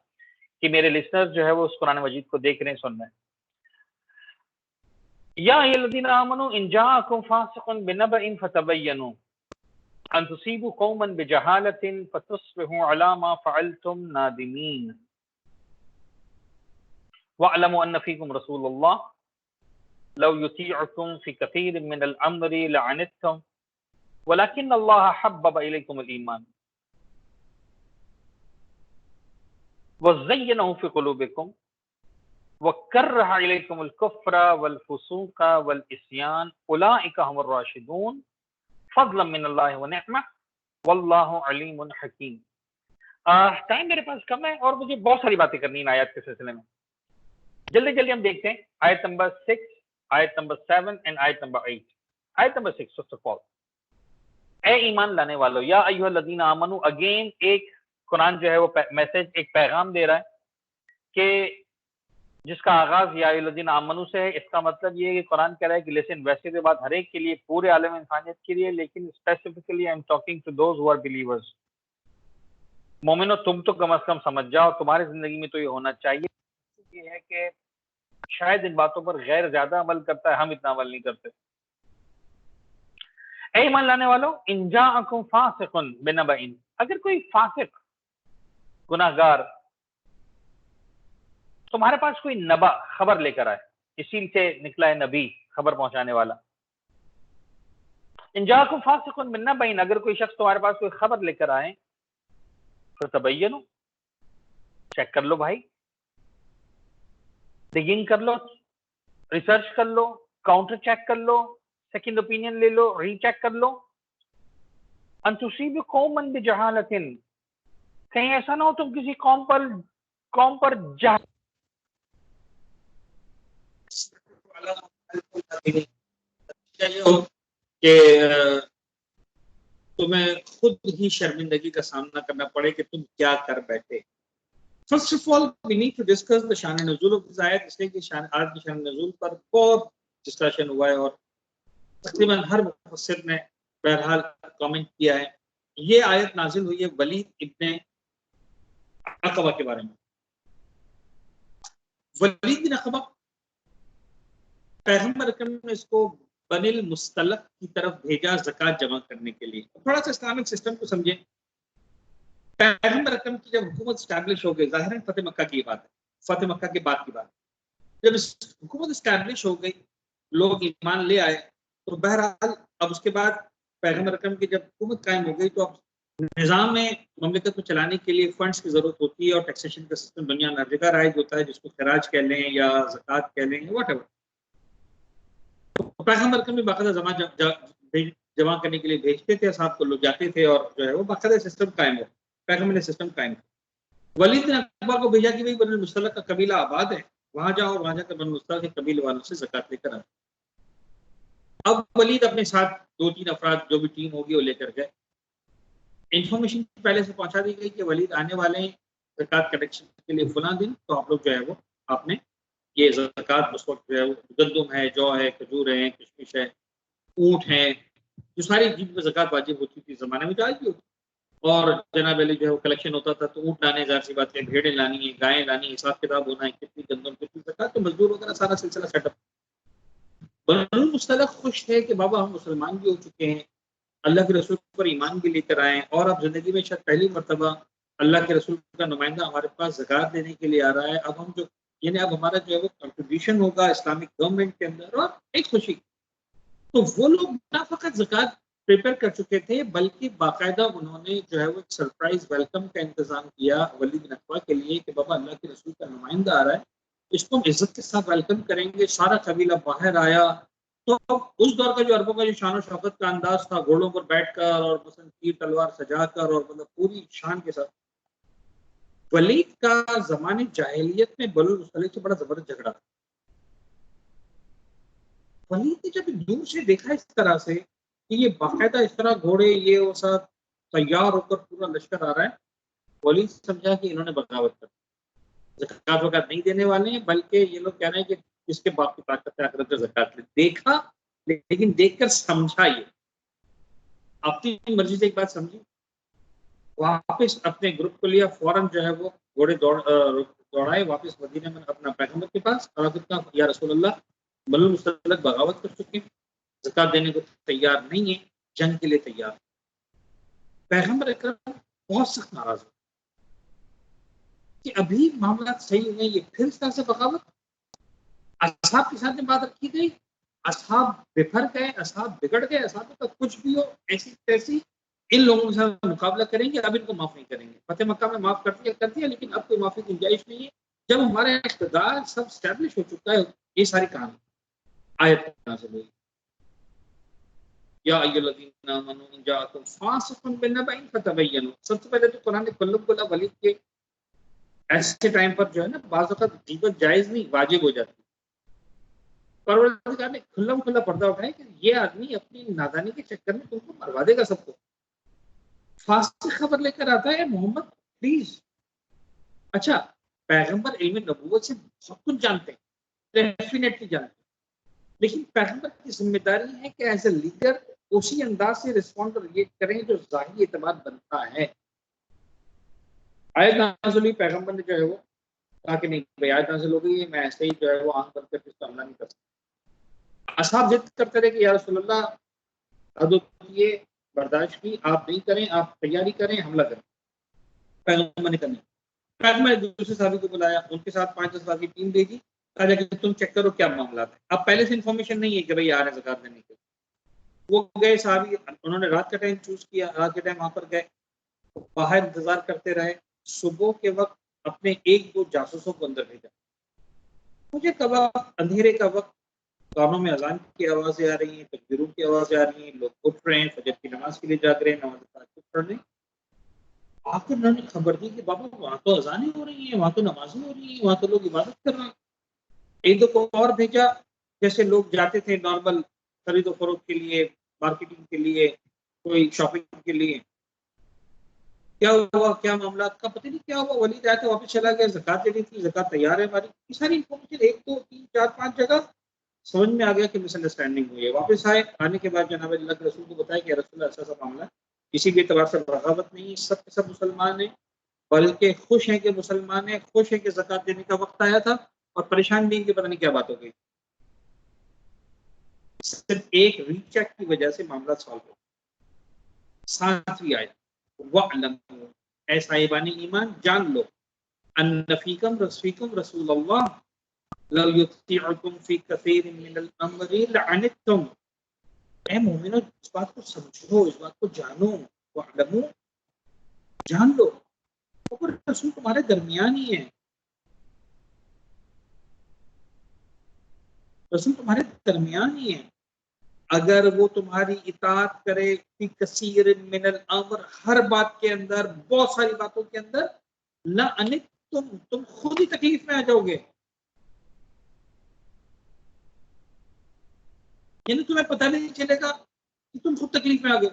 کہ میرے لسنرز جو ہے وہ اس قرآن مجید کو دیکھ رہے ہیں، سن رہے ہیں. یا ایھا الذین آمنوا ان جاءکم فاسق بنبأ فتبینوا ان تصیبوا قوما بجہالۃ فتصبحوا علی ما فعلتم نادمین واعلموا ان فیکم رسول اللہ لو یطیعکم فی کثیر من الامر لعنتم ولکن اللہ حبب الیکم الایمان وزینہ فی قلوبکم وکرہ الیکم الکفر والفسوق والعصیان اولئک هم الراشدون فضلا من اللہ ونعمہ واللہ علیم حکیم۔ ٹائم میرے پاس کم ہے اور مجھے بہت ساری باتیں کرنی ہیں آیات کے سلسلے میں۔ جلدی جلدی ہم دیکھتے ہیں آیت نمبر 6، آیت نمبر 7 اینڈ آیت نمبر 8۔ آیت نمبر 6 فرسٹ آف آل، اے ایمان لانے والو، یا ایھا الذین آمنو، اگین ایک قرآن جو ہے وہ میسج، ایک پیغام دے رہا ہے کہ جس کا آغاز یا ایھا الذین آمنو سے ہے۔ اس کا مطلب یہ ہے کہ قرآن کہہ رہا ہے کہ لیسن، ویسے تو بات ہر ایک کے لیے، پورے عالم انسانیت کے لیے، لیکن specifically I am talking to those who are believers. مومنو تم تو کم از کم سمجھ جاؤ، تمہاری زندگی میں تو یہ ہونا چاہیے۔ یہ ہے کہ شاید ان باتوں پر غیر زیادہ عمل کرتا ہے، ہم اتنا عمل نہیں کرتے۔ اے ایمان لانے والو، ان جاءکم فاسق بنبأ، اگر کوئی فاسق، گناہگار تمہارے پاس کوئی نبا، خبر لے کر آئے، اسی سے نکلا ہے نبی، خبر پہنچانے والا۔ ان جاءکم فاسق بنبأ، اگر کوئی شخص تمہارے پاس کوئی خبر لے کر آئے، فتبینوا، چیک کر لو بھائی، ڈگنگ کر لو، ریسرچ کر لو، کاؤنٹر چیک کر لو، سیکنڈ اوپینین لے لو، ری چیک کر لو۔ ان تصیبوا قوما بجہالۃ، کہیں ایسا نہ ہو تم کسی قوم پر یہ ہو کہ تمہیں خود ہی شرمندگی کا سامنا کرنا پڑے کہ تم کیا کر بیٹھے۔ First of all we need to discuss the شان نزول آف دس آیت، اس لیے کہ آج کی شان نزول پر بہت ڈسکشن ہوا ہے اور تقریباً ہر مفسر نے بہرحال کامنٹ کیا ہے۔ یہ آیت نازل ہوئی ہے ولید ابن عقبہ کے بارے میں۔ ولید بن عقبہ، پیغمبر اکرم نے اس کو بنی المصطلق کی طرف بھیجا زکوٰۃ جمع کرنے کے لیے۔ تھوڑا سا اسلامک سسٹم کو سمجھیں۔ پیغمبر اکرم کی جب حکومت اسٹیبلش ہو گئی، ظاہر فتح مکہ کی بات ہے، فتح مکہ کے بعد کی بات، جب حکومت اسٹیبلش ہو گئی، لوگ ایمان لے آئے، تو بہرحال اب اس کے بعد پیغمبر اکرم کی جب حکومت قائم ہو گئی تو اب نظام میں مملکت کو چلانے کے لیے فنڈز کی ضرورت ہوتی ہے، اور ٹیکسیشن کا سسٹم دنیا میں ہر جگہ رائج ہوتا ہے، جس کو خراج کہہ لیں یا زکوٰۃ کہہ لیں، واٹ ایور۔ پیغمبر اکرم بھی باقاعدہ جمع کرنے کے لیے بھیجتے تھے، اصحاب کو لوگ جاتے تھے، اور جو ہے وہ باقاعدہ سسٹم قائم ہو، پیغمبر نے سسٹم قائم کیا۔ ولید بن عقبہ کو بھیجا کہ بھائی بنی المصطلق کا قبیلہ آباد ہے، وہاں جاؤ اور وہاں جا کر بنی المصطلق کے قبیلے والوں سے زکوٰۃ لے کر آئے۔ اب ولید اپنے ساتھ 2-3 افراد جو بھی ٹیم ہوگی وہ لے کر گئے۔ انفارمیشن پہلے سے پہنچا دی گئی کہ ولید آنے والے ہیں زکوٰۃ کلیکشن کے لیے فلاں دن، تو آپ لوگ جو ہے وہ آپ نے یہ زکوٰۃ اس وقت جو ہے گندم ہے، جو ہے، کھجور ہے، کشمش ہے، اونٹ ہے، جو ساری جن پہ زکوٰۃ واجب ہوتی تھی زمانے میں، جو آج بھی ہوتی، اور جناب علی جو ہے وہ کلیکشن ہوتا تھا، تو اونٹ لانے، ظاہر سی بات ہے، بھیڑیں لانی ہیں، گائیں لانی ہیں، حساب کتاب ہونا ہے، کتنی گندم، کتنی زکوٰۃ، تو مزدور وغیرہ سارا سلسلہ سیٹ اپ۔ بنی المصطلق خوش تھے کہ بابا ہم مسلمان بھی ہو چکے ہیں، اللہ کے رسول پر ایمان بھی لے کر آئے، اور اب زندگی میں شاید پہلی مرتبہ اللہ کے رسول کا نمائندہ ہمارے پاس زکوٰۃ دینے کے لیے آ رہا ہے، اب ہم جو یعنی اب ہمارا جو ہے وہ کنٹریبیوشن ہوگا اسلامک گورنمنٹ کے اندر، اور ایک خوشی۔ تو وہ لوگ نہ فقط زکوٰۃ پریپیئر کر چکے تھے، بلکہ باقاعدہ انہوں نے جو ہے وہ ایک سرپرائز ویلکم کا انتظام کیا ولید بن عقبہ کے لیے کہ بابا اللہ کے رسول کا نمائندہ آ رہا ہے، اس کو ہم عزت کے ساتھ ویلکم کریں گے۔ سارا قبیلہ باہر آیا، تو اس دور کا جو عربوں کا جو شان و شوکت کا انداز تھا، گھوڑوں پر بیٹھ کر اور مثلا تیر تلوار سجا کر، اور مطلب پوری شان کے ساتھ، ولید کا زمانے جاہلیت میں بنی المصطلق سے بڑا زبردست جھگڑا تھا۔ ولید نے جب دور سے دیکھا اس طرح سے کہ یہ باقاعدہ اس طرح گھوڑے یہ وہ سب تیار ہو کر پورا لشکر آ رہا ہے، ولید سمجھا کہ انہوں نے بغاوت کر، زکوٰۃ وغیرہ نہیں دینے والے ہیں، بلکہ یہ لوگ کہہ رہے ہیں کہ اس کے باپ کی طاقت ہے، آخرت میں زکوٰۃ لے۔ دیکھا، لیکن دیکھ کر سمجھا، یہ اپنی مرضی سے ایک بات سمجھی، واپس اپنے گروپ کو لیا، فوراً جو ہے وہ گھوڑے دوڑائے واپس مدینہ میں اپنا پیغمبر کے پاس، اور کہا یا رسول اللہ، بنی المصطلق بغاوت کر چکے ہیں، زکوٰۃ دینے کو تیار نہیں ہے، جنگ کے لیے تیار۔ پیغمبر اکرم بہت سخت ناراض ہوئے کہ ابھی معاملات صحیح ہوئے، یہ پھر اس طرح سے بغاوت۔ اصحاب کے ساتھ بات رکھی گئی، اصحاب بفر گئے، اصحاب بگڑ گئے، اصحاب کا کچھ بھی ہو، ایسی تیسی ان لوگوں کے ساتھ مقابلہ کریں گے، اب ان کو معاف نہیں کریں گے۔ فتح مکہ میں معاف کر دیا، لیکن اب کوئی معافی کی گنجائش نہیں ہے، جب ہمارا اقتدار سب اسٹیبلش ہو چکا ہے۔ یہ ساری کہانی آیت نازل ہوئی۔ یا ایھا الذین آمنوا ان جاءکم فاسق بنبأ فتبینوا. سب سے پہلے تو قرآن نے کلم کلا ولید کے ایسے ٹائم پر جو ہے نا بعض اوقات غیبت جائز نہیں واجب ہو جاتی. پروردگار نے کھلم کھلا پردہ اٹھایا کہ یہ آدمی اپنی نادانی کے چکر میں تم کو مروا دے گا سب کو. فاسق خبر لے کر آتا ہے محمد پلیز. اچھا پیغمبر علم نبوت سے بہت کچھ جانتے ہیں, ڈیفینیٹلی جانتے ہیں, لیکن پیغمبر کی ذمہ داری ہے کہ ایز اے لیڈر اسی انداز سے رسپونڈ یہ کریں جو ظاہری اعتماد بنتا ہے. آیت نازل ہوئی, پیغمبر نے جو ہے وہ کہا کہ نہیں بھائی آیت نازل ہو گئی ہے, میں ایسے ہی جو ہے وہ آنکھ بند کر کے اس کا حملہ نہیں کر سکتا. اصحاب ضد کرتے رہے کہ یا رسول اللہ حدود یہ برداشت کی, آپ نہیں کریں, آپ تیاری کریں, حملہ کریں. پیغمبر نے کرنی. پیغمبر نے دوسرے صحابی کو بلایا, ان کے ساتھ 5-10 افراد کی ٹیم بھیجی, کہا کہ تم چیک کرو کیا معاملات ہے. اب پہلے سے انفارمیشن نہیں ہے کہ بھائی آ رہے ہیں زکات دینے کے. وہ گئے صحابی, انہوں نے رات کا ٹائم چوز کیا, رات کے ٹائم وہاں پر گئے, باہر انتظار کرتے رہے. صبح کے وقت اپنے 1-2 جاسوسوں کو اندر بھیجا. مجھے کب اندھیرے کا وقت کانوں میں اذان کی آوازیں آ رہی ہیں, تکبیروں کی آوازیں آ رہی ہیں, لوگ اٹھ رہے ہیں, فجر کی نماز کے لیے جاگ رہے ہیں, نماز تہجد پڑھنے. آپ کو انہوں نے خبر دی کہ بابا وہاں تو اذانیں ہو رہی ہیں, وہاں تو نمازیں ہو رہی ہیں, وہاں تو لوگ عبادت کر رہے ہیں. 1-2 کو اور بھیجا, جیسے لوگ جاتے تھے نارمل خرید و فروخت کے لیے, مارکیٹنگ کے لیے, کوئی شاپنگ کے لیے. کیا ہوا, کیا معاملات کا پتہ نہیں کیا ہوا. ولید آیا تو واپس چلا گیا, زکات دینی تھی, زکات تیار ہے ہماری. یہ ساری انفارمیشن 1 2 3 4 5 جگہ سمجھ میں آ گیا کہ مس انڈرسٹینڈنگ ہوئی ہے. واپس آئے, آنے کے بعد جناب اللہ کے رسول کو بتایا کہ رسول اللہ ایسا معاملہ ہے, کسی بھی اعتبار سے بغاوت نہیں, سب کے سب مسلمان ہیں, بلکہ خوش ہیں کہ مسلمان ہیں, خوش ہیں کہ زکات دینے کا وقت آیا تھا, اور پریشان نہیں کہ پتہ نہیں کیا بات ہو گئی. صرف ایک ریچ چیک کی وجہ سے معاملہ سالو ہو. 7ویں آیت, وَاعْلَمُوا, اے صاحبان ایمان جان لو, ان فیکم رسول اللہ لو یطیعکم فی کثیر من الامر لعنتم. اے مومنو اس بات کو سمجھو, اس بات کو جانو. وَاعْلَمُوا, جان لو, اور رسول تمہارے درمیان ہی ہے, رسول تمہارے درمیان ہی ہے. اگر وہ تمہاری اطاعت کرے فی کثیر من الامر, ہر بات کے اندر, بہت ساری باتوں کے اندر, لعنتم, تم خود ہی تکلیف میں آ جاؤ گے. یعنی تمہیں پتہ نہیں چلے گا کہ تم خود تکلیف میں آ گئے.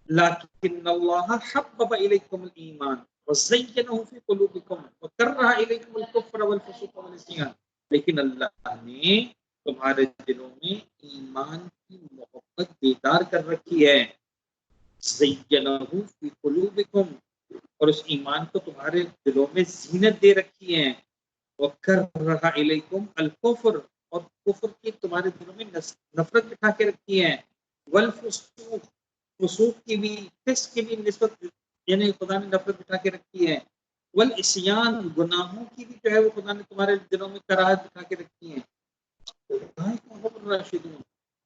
لیکن اللہ حبب الیکم الایمان وزینہ فی قلوبکم وکرہ الیکم الکفر والفسوق والعصیان. لیکن اللہ نے تمہارے دلوں میں ایمان کی محبت بیدار کر رکھی ہے. زینہ فی قلوبکم, اور اس ایمان کو تمہارے دلوں میں زینت دے رکھی ہے. وکرہ الیکم الکفر, اور کفر کی تمہارے دلوں میں نفرت بٹھا کے رکھی ہے. والفسوق, فسوق کی بھی, فسق کی بھی نسبت, یعنی خدا نے نفرت بٹھا کے رکھی ہے. والعصیان, گناہوں کی بھی جو ہے وہ خدا نے تمہارے دلوں میں کراہت بٹھا کے رکھی ہے.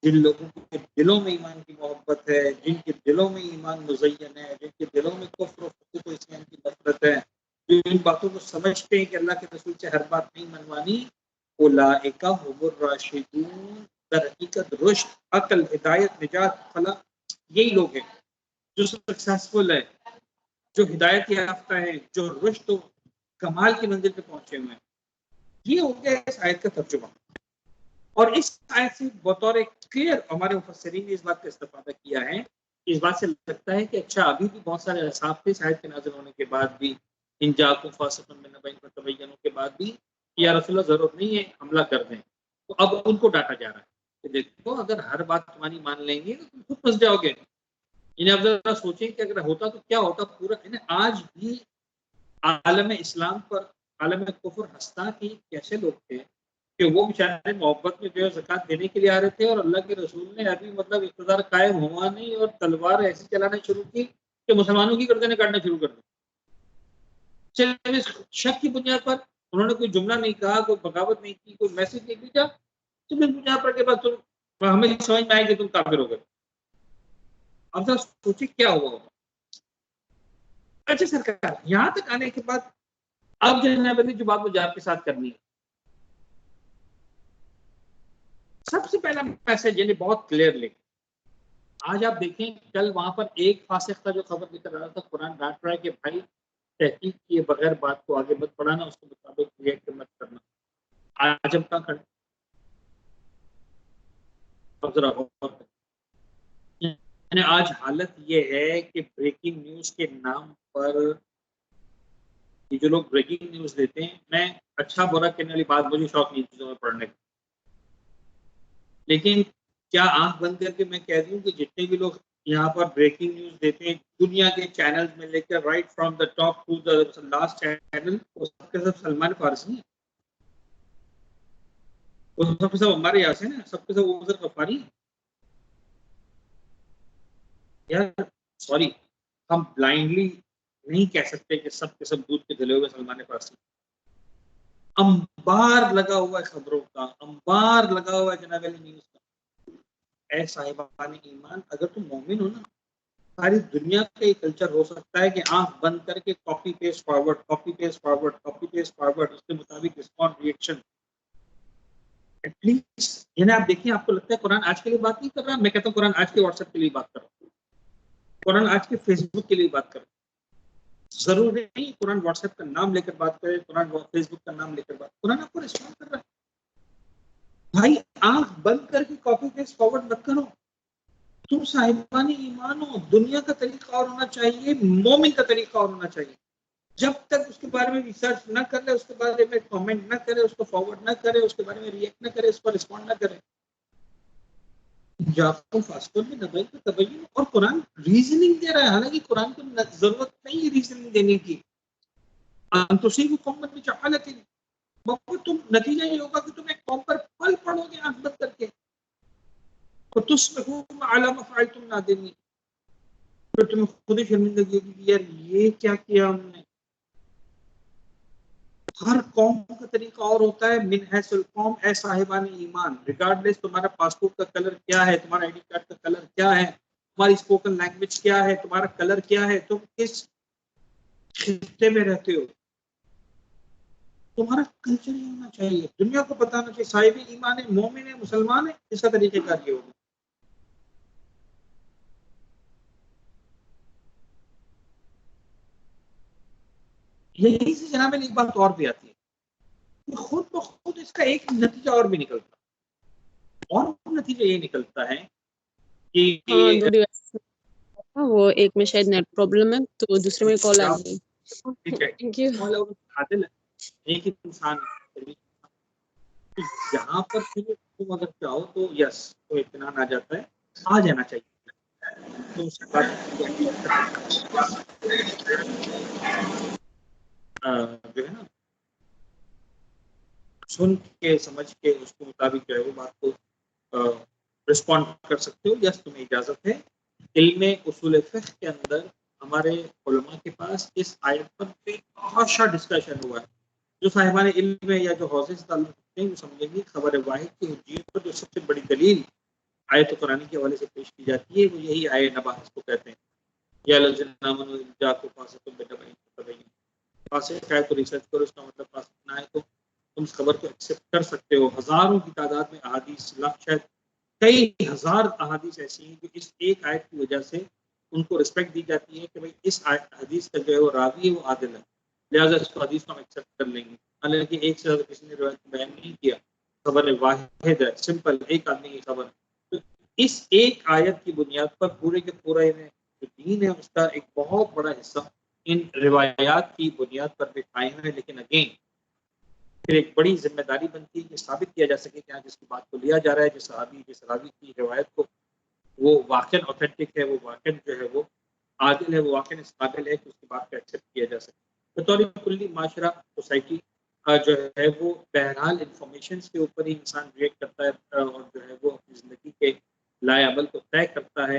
جن لوگوں کے دلوں میں ایمان کی محبت ہے, جن کے دلوں میں ایمان مزین ہے, جن کے دلوں میں کفر و فسوق و عصیان کی نفرت ہے, جو ان باتوں کو سمجھتے ہیں کہ اللہ کے رسول سے ہر بات نہیں منوانی, اولئک هم الراشدون, در حقیقت رشد, عقل, ہدایت, نجات, فلاح یہی لوگ ہیں جو سکسیسفل ہے, جو ہدایت یافتہ ہیں, جو رشد و کمال کی منزل پہ پہنچے ہوئے ہیں. یہ ہو گیا اس آیت کا ترجمہ. اور اس آیت سے بطور کلیئر ہمارے مفسرین نے اس بات کا استفادہ کیا ہے. اس بات سے لگتا ہے کہ اچھا ابھی بھی بہت سارے اصحاب تھے اس آیت کے نازل ہونے کے بعد بھی, ان جاءکم فاسق بنبأ فتبینوا کے بعد بھی, یا رسول اللہ ضرورت نہیں ہے حملہ کر دیں. تو اب ان کو ڈانٹا جا رہا ہے کہ دیکھو اگر ہر بات تمہاری مان لیں گے تو تم خود پھنس جاؤ گے. انہیں اب ذرا سوچیں کہ اگر ہوتا تو کیا ہوتا. پورا آج بھی عالم اسلام پر عالم کفر ہنستا کہ کیسے لوگ تھے کہ وہ بیچارے محبت میں جو ہے زکات دینے کے لیے آ رہے تھے, اور اللہ کے رسول نے ابھی مطلب اقتدار قائم ہوا نہیں اور تلوار ایسی چلانا شروع کی کہ مسلمانوں کی گردنیں کاٹنا شروع کر دی. چلے شک کی بنیاد پر انہوں نے کوئی جملہ نہیں کہا, کوئی بغاوت نہیں کی, کوئی میسج نہیں بھیجا, تو اس بنیاد پر کے بعد تم ہمیں سمجھ میں آئے کہ تم کافر ہو گئے. اب ذرا سوچیں کیا ہوا ہوگا. اچھا سرکار, یہاں تک آنے کے بعد اب جو ہے جو بات مجھے آپ کے ساتھ کرنی ہے, سب سے پہلا میسج یعنی بہت کلیئرلی آج آپ دیکھیں کل وہاں پر ایک فاسق کا جو خبر نکل رہا تھا قرآن ڈانٹ رہا ہے کہ بھائی تحقیق کیے بغیر بات کو آگے مت بڑھانا، اس کے مطابق ریئیکٹ مت کرنا. آج ہم کہاں کھڑے ذرا غور کریں. یعنی آج حالت یہ ہے کہ بریکنگ نیوز کے نام پر یہ جو لوگ بریکنگ نیوز دیتے ہیں، میں اچھا برا کہنے والی بات، مجھے شوق نہیں چیزوں میں پڑھنے کا، لیکن کیا آنکھ بند کر کے میں کہہ دوں کہ جتنے بھی لوگ یہاں پر بریکنگ نیوز دیتے ہیں دنیا کے چینل میں لے کر right from the top to the last channel, وہ سب کے سب سلمان فارسی ہیں، وہ سب کے سب ہمارے یہاں سے نا، سب کے سب عذر غفاری ہیں. یار سوری، ہم بلائنڈلی نہیں کہہ سکتے کہ سب کے سب دودھ کے دھلے ہوئے سلمان فارسی. انبار لگا ہوا ہے خبروں کا، انبار لگا ہوا ہے جناب علی نیوز کا. اے صاحبان ایمان، اگر تم مومن ہو نا، ساری دنیا کا یہ کلچر ہو سکتا ہے کہ آنکھ بند کر کے copy paste forward, copy paste forward, copy paste forward, اس کے مطابق رسپانس ریئیکشن. ایٹ لیسٹ یعنی آپ دیکھیں، آپ کو لگتا ہے قرآن آج کے لیے بات نہیں کر رہا، میں کہتا ہوں قرآن آج کے واٹس ایپ کے لیے بات کر رہا ہوں، قرآن آج کے فیس بک کے لیے بات کر رہا ہوں. ضروری نہیں قرآن واٹس ایپ کا نام لے کر بات کرے، قرآن فیس بک کا نام لے کر بات، قرآن آپ کو رسپانس کر رہا ہے. بھائی آنکھ بند کر کے کاپی پیسٹ فارورڈ مت کرو. تم صاحبان ایمان ہو، دنیا کا طریقہ اور ہونا چاہیے، مومن کا طریقہ اور ہونا چاہیے. جب تک اس کے بارے میں ریسرچ نہ کر لے، اس کے بارے میں کامنٹ نہ کرے، اس کو فارورڈ نہ کرے، اس کے بارے میں ریئیکٹ نہ کرے، اس پر رسپونڈ نہ کرے. جاکم فاسکو میں نبی کو تبین، اور قرآن ریزننگ دے رہا ہے، حالانکہ قرآن کو ضرورت نہیں ہے ریزننگ دینے کی. انتوسیب قوم میں جہالت، مگر تم نتیجہ یہ ہوگا کہ تم ایک قوم پر پھل پڑو گے آنکھ بند کر کے، تو تصبحون علی ما فعلتم نادمین، پھر تمہیں خود ہی شرمندگی ہوگی کہ یار یہ کیا کیا ہم نے. ہر قوم کا طریقہ اور ہوتا ہے. من حیث القوم، اے صاحبان ایمان، ریگارڈلیس تمہارا پاسپورٹ کا کلر کیا ہے، تمہارا آئی ڈی کارڈ کا کلر کیا ہے، تمہاری اسپوکن لینگویج کیا ہے، تمہارا کلر کیا ہے، تم کس خطے میں رہتے ہو، تمہارا کلچر یہ ہونا چاہیے، دنیا کو بتانا چاہیے صاحب ایمان ہے، مومن ہے، مسلمان ہے، اس کا طریقہ کار یہ ہوگا. یہی سے جناب ایک بات اور بھی آتی ہے، خود بخود اس کا ایک نتیجہ اور بھی نکلتا ہے، اور نتیجہ یہ نکلتا ہے کہ وہ ایک میں شاید نیٹ پرابلم ہے، تو دوسرے میں کال آ گئی. ٹھیک ہے، تھینک یو. عادل ہے، ایک انسان یہاں پر تم اگر چاہو تو یس تو اطمینان آ جاتا ہے، آ جانا چاہیے. تو اس کے بعد جو ہے نا سن کے سمجھ کے اس کے مطابق جو ہے وہ بات کو رسپونڈ کر سکتے ہو. یس تمہیں اجازت ہے. علم اصول فقہ کے اندر ہمارے علماء کے پاس اس آیت پر بہت سا ڈسکشن ہوا ہے. جو صاحبان علم ہے یا جو حوزے سے تعلق رکھتے ہیں وہ سمجھیں گے خبر واحد کی حجیت پر جو سب سے بڑی دلیل آیت قرآن کے حوالے سے پیش کی جاتی ہے وہ یہی آیت نباہ کو کہتے ہیں. یا الذین آمنوا ان جاءکم فاسق بنبأ فتبینوا، فاسق ہے تو ریسرچ کرو، اس کا مطلب فاسق نہ ہے تو تم اس خبر کو ایکسیپٹ کر سکتے ہو. ہزاروں کی تعداد میں احادیث، لاکھ شاید کئی ہزار احادیث ایسی ہیں کہ اس ایک آیت کی وجہ سے ان کو رسپیکٹ دی جاتی ہے کہ بھائی اس حدیث کا جو ہے وہ راوی ہے وہ عادل ہے، لہٰذا اس کو حدیث کو ہم ایکسیپٹ کر لیں گے. حالانکہ ایک سے زیادہ کسی نے روایت بیان نہیں کیا، خبر واحد ہے، سمپل ایک آدمی کی خبر. تو اس ایک آیت کی بنیاد پر پورے کے پورا جو دین ہے اس کا ایک بہت بڑا حصہ ان روایات کی بنیاد پر بھی قائم ہے. لیکن اگین پھر ایک بڑی ذمہ داری بنتی ہے کہ ثابت کیا جا سکے کہ جس کی بات کو لیا جا رہا ہے، جس صحابی کی روایت کو، وہ واقعی اوتھینٹک ہے، وہ واقعی جو ہے وہ عادل ہے، وہ واقعی اس قابل ہے کہ اس کی بات کو ایکسیپٹ کیا جا سکے. بطور کلی معاشرہ سوسائٹی جو ہے وہ بہرحال انفارمیشن کے اوپر ہی انسان ریئیکٹ کرتا ہے اور جو ہے وہ اپنی زندگی کے لائے عمل کو طے کرتا ہے.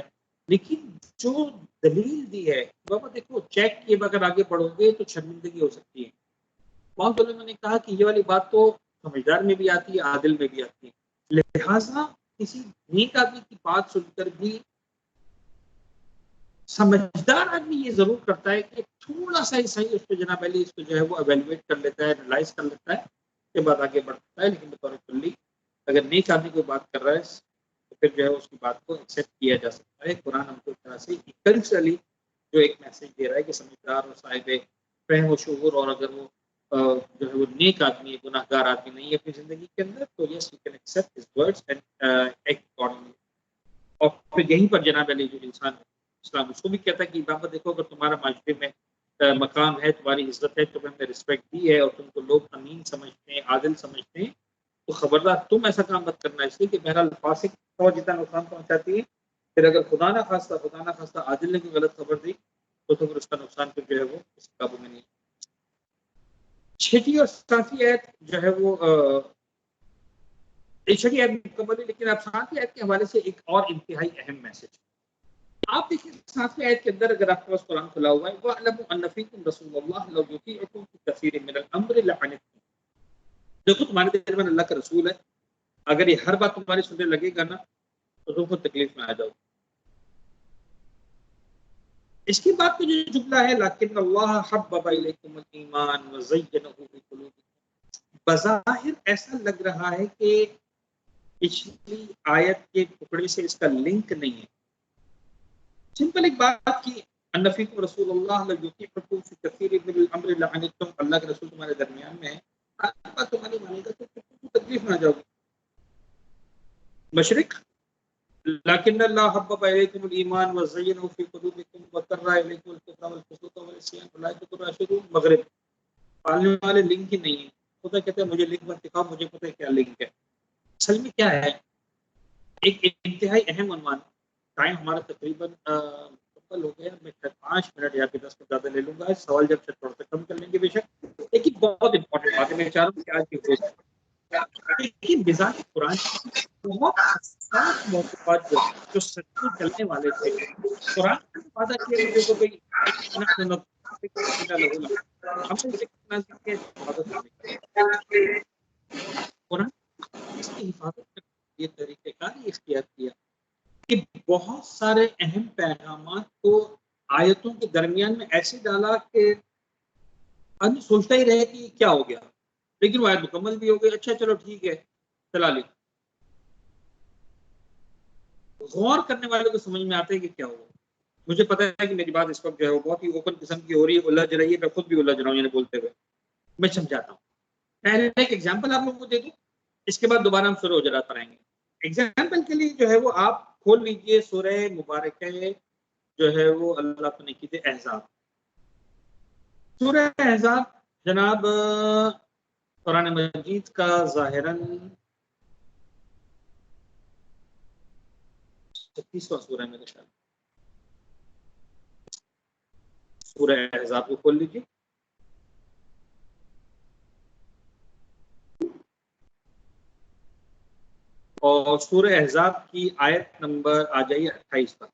لیکن جو دلیل دی ہے بابا دیکھو، چیک کیے بغیر آگے بڑھو گے تو شرمندگی ہو سکتی ہے. بہت لوگوں نے کہا کہ یہ والی بات تو سمجھدار میں بھی آتی ہے، عادل میں بھی آتی ہے. لہٰذا کسی نیک آدمی کی بات سن کر بھی سمجھدار آدمی یہ ضرور کرتا ہے کہ تھوڑا سا ہی صحیح اس کو جناب علی اس کو جو ہے وہ ایویلویٹ کر لیتا ہے، انالائز کر لیتا ہے، اس کے بعد آگے بڑھتا ہے. لیکن بطور کلی اگر نیک آدمی کوئی بات کر رہا ہے تو پھر جو ہے اس کی بات کو ایکسیپٹ کیا جا سکتا ہے. قرآن ہم کو اس طرح سے کنسلی جو ایک میسج دے رہا ہے کہ سمجھدار اور صاحب فہم و شعور، اور اگر وہ جو ہے وہ نیک آدمی ہے، گناہ گار آدمی نہیں ہے اپنی زندگی کے اندر، تو yes you can accept his words and act accordingly. اور پھر یہیں پر جناب علی جو انسان اسلام اس کو بھی کہتا ہے کہ بابا دیکھو اگر تمہارا معاشرے میں مقام ہے، تمہاری عزت ہے، تمہیں میں رسپیکٹ دی ہے اور تم کو لوگ امین سمجھتے ہیں، عادل سمجھتے ہیں، تو خبردار تم ایسا کام مت کرنا، اس لیے کہ بہرحال فاسق فوج جتنا نقصان پہنچاتی ہے. پھر اگر خدا نہ خواستہ عادل نے کوئی غلط خبر دی تو پھر اس کا نقصان پھر جو ہے وہ اس قابو میں نہیں. چھٹی اور ساتویں آیت جو ہے وہ چھٹی آیت مکمل ہے، لیکن اب ساتویں آیت کے حوالے سے ایک اور انتہائی اہم میسج. آپ دیکھیں ساتویں آیت کے اندر اگر آپ کے پاس قرآن کھلا ہوا ہے، وَاعْلَمُوا أَنَّ فِيكُمْ رَسُولَ اللَّهِ لَوْ يُطِيعُكُمْ فِي كَثِيرٍ مِّنَ الْأَمْرِ لَعَنِتُّمْ. دیکھو تمہارے دل میں اللہ کا رسول ہے، اگر یہ ہر بات تمہاری سننے لگے گا نا تو تم کو تکلیف میں آ جاؤ. اس کے بعد تو جو جملہ ہے لیکن اللہ حبب الیکم الایمان وزینہ فی قلوبکم، بظاہر ایسا لگ رہا ہے کہ پچھلی آیت کے ٹکڑے سے اس کا لنک نہیں ہے. سمپل ایک بات کی ان فیکم رسول اللہ لیطیعکم فی کثیر من الامر لعنتم، اللہ کے رسول تمہارے درمیان میں ہے، ہر بات تمہاری مانے گا تو تکلیف میں آ جاؤ گے. مشرق لیکن اللہ حبب الیکم الایمان وزینہ فی قلوبکم وکرہ الیکم الکفر والفسوق والعصیان اولئک هم الراشدون. مغرب پالنے والے لنک ہی نہیں ہے. خدا کہتے ہیں مجھے لنک مت دکھاؤ، مجھے پتہ ہے کیا لنک ہے. اصل میں کیا ہے، ایک انتہائی اہم عنوان. ٹائم ہمارا تقریباً مکمل ہو گیا. میں 5 منٹ یا 10 منٹ زیادہ لے لوں گا. سوال جب سے تھوڑا سا کم کر لیں گے بے شک، لیکن بہت امپورٹنٹ بات ہے. میں چاہ رہا ہوں کہ آج کی لیکن مزاج قرآن بہت حساس موضوعات جو سچے چلنے والے تھے، قرآن نے وعدہ کیا کہ دیکھو بھائی قرآن اس کی حفاظت کرنے یہ طریقہ کار اختیار کیا کہ بہت سارے اہم پیغامات کو آیتوں کے درمیان میں ایسے ڈالا کہ آدمی سوچتا ہی رہے کہ کیا ہو گیا، لیکن وہ آیت مکمل بھی ہو گئی. اچھا چلو ٹھیک ہے چلا لیں. غور کرنے والے کو سمجھ میں آتا ہے کہ کیا ہوا. مجھے پتا ہے کہ میری بات اس وقت جو ہے وہ بہت ہی اوپن قسم کی ہو رہی ہے، الجھ رہی ہے، میں خود بھی الجھ رہا ہوں یعنی بولتے ہوئے. میں سمجھاتا ہوں. پہلے ایک ایگزامپل آپ لوگوں کو دے دوں، اس کے بعد دوبارہ ہم سورہ حجرات پر آئیں گے. ایگزامپل کے لیے جو ہے وہ آپ کھول لیجئے سورہ مبارکہ جو ہے وہ اللہ نے کی تھی احزاب. سورہ احزاب جناب قرآن مجید کا ظاہراً 36واں سورہ ہے میرے خیال. سورہ احزاب کو کھول لیجیے. اور سورہ احزاب کی آیت نمبر آ جائیے 28 پر.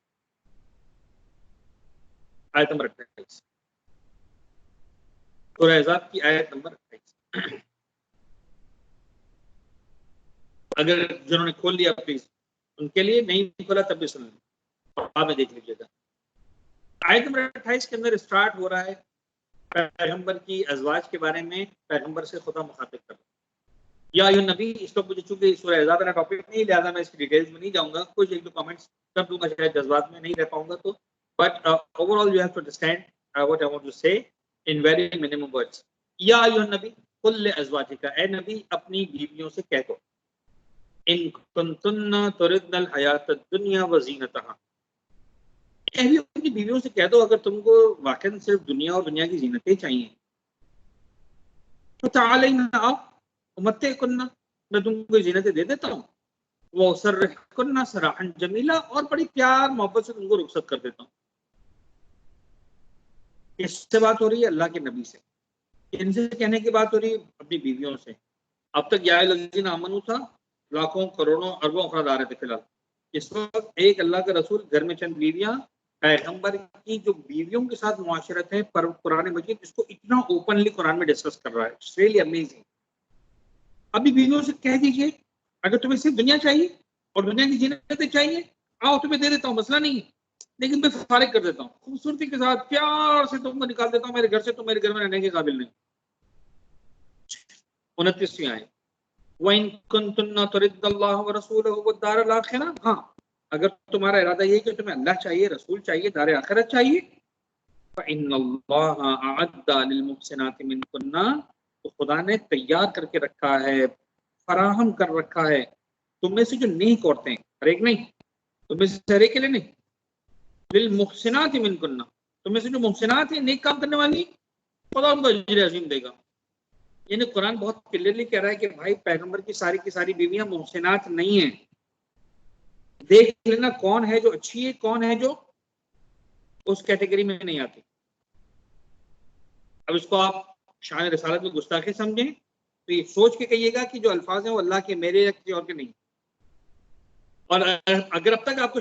آیت نمبر 28. سورہ احزاب کی آیت نمبر 28. اگر جنہوں نے کھول لیا پلیز، ان کے لیے نہیں کھولا تب بھی سن لیں، آپ میں دیکھ لیجیے گا. آیت نمبر 28 کے اندر اسٹارٹ ہو رہا ہے پیغمبر کی ازواج کے بارے میں. پیغمبر سے خدا مخاطب کر رہا ہے یا ایھا نبی. اس وقت مجھے چونکہ سورہ احزاب کا ٹاپک نہیں، لہٰذا میں اس کی ڈیٹیلز میں نہیں جاؤں گا. کچھ ایک دو کمنٹس کر دوں گا، شاید جذبات میں نہیں رہ پاؤں گا تو. But overall you have to understand what I want to say in very minimum words. یا ایھا نبی قل لازواجک، اے نبی اپنی بیویوں سے کہہ دو، ان کنتن تردن الحیات الدنیا وزینتہا، اپنی بیویوں سے کہہ دو اگر تم کو واقعا صرف دنیا اور دنیا کی زینتیں چاہیے تو تعالین آؤ امتعکن، میں تم کو زینتیں دے دیتا ہوں. وہ سرحکن سراحا جمیلا، اور بڑی پیار محبت سے تم کو رخصت کر دیتا ہوں. اس سے بات ہو رہی ہے اللہ کے نبی سے. ان سے کہنے کی بات ہو رہی ہے اپنی بیویوں سے. اب تک یا الذین آمنوا تھا، لاکھوں کروڑوں اربوں افراد آ رہے تھے. فی الحال اس وقت ایک اللہ کا رسول، گھر میں چند بیویاں. پیغمبر کی جو بیویوں کے ساتھ معاشرت ہے پر قرآن مجید اس کو اتنا اوپنلی قرآن میں ڈسکس کر رہا ہے. It's really amazing. ابھی بیویوں سے کہہ دیجئے اگر تمہیں صرف دنیا چاہیے اور دنیا کی زینتیں چاہیے، آؤ تمہیں دے دیتا ہوں، مسئلہ نہیں ہے، لیکن میں فارغ کر دیتا ہوں، خوبصورتی کے ساتھ پیار سے تم کو نکال دیتا ہوں میرے گھر سے، تم میرے گھر میں رہنے کے قابل نہیں. 29ویں آیت وَإِن كُنتُنَّ تُرِدْنَ اللَّهَ وَرَسُولَهُ وَالدَّارَ الْآخِرَةَ، ہاں اگر تمہارا ارادہ یہ ہے کہ تمہیں اللہ چاہیے، رسول چاہیے، دار آخرت چاہیے، فَإِنَّ اللَّهَ أَعَدَّ لِلْمُحْسِنَاتِ مِنْكُنَّ، تو خدا نے تیار کر کے رکھا ہے، فراہم کر رکھا ہے تم میں سے جو نیک عورتیں، ہر ایک نہیں، تم میں سے ہر ایک کے لیے نہیں، للمحسنات منکن، تم میں سے جو محسنات ہیں، نیک کام کرنے والی، خدا ان کو اجر عظیم دے گا۔ یعنی قرآن بہت کلیئرلی کہہ رہا ہے کہ بھائی پیغمبر کی ساری بیویاں محسنات نہیں ہیں، دیکھ لینا کون ہے جو اچھی ہے، کون ہے جو اس کیٹیگری میں نہیں آتی۔ اب اس کو آپ شان رسالت میں گستاخی سمجھیں تو یہ سوچ کے کہیے گا کہ جو الفاظ ہیں وہ اللہ کے، میرے یا کسی اور کے نہیں، اور اگر اب تک آپ کو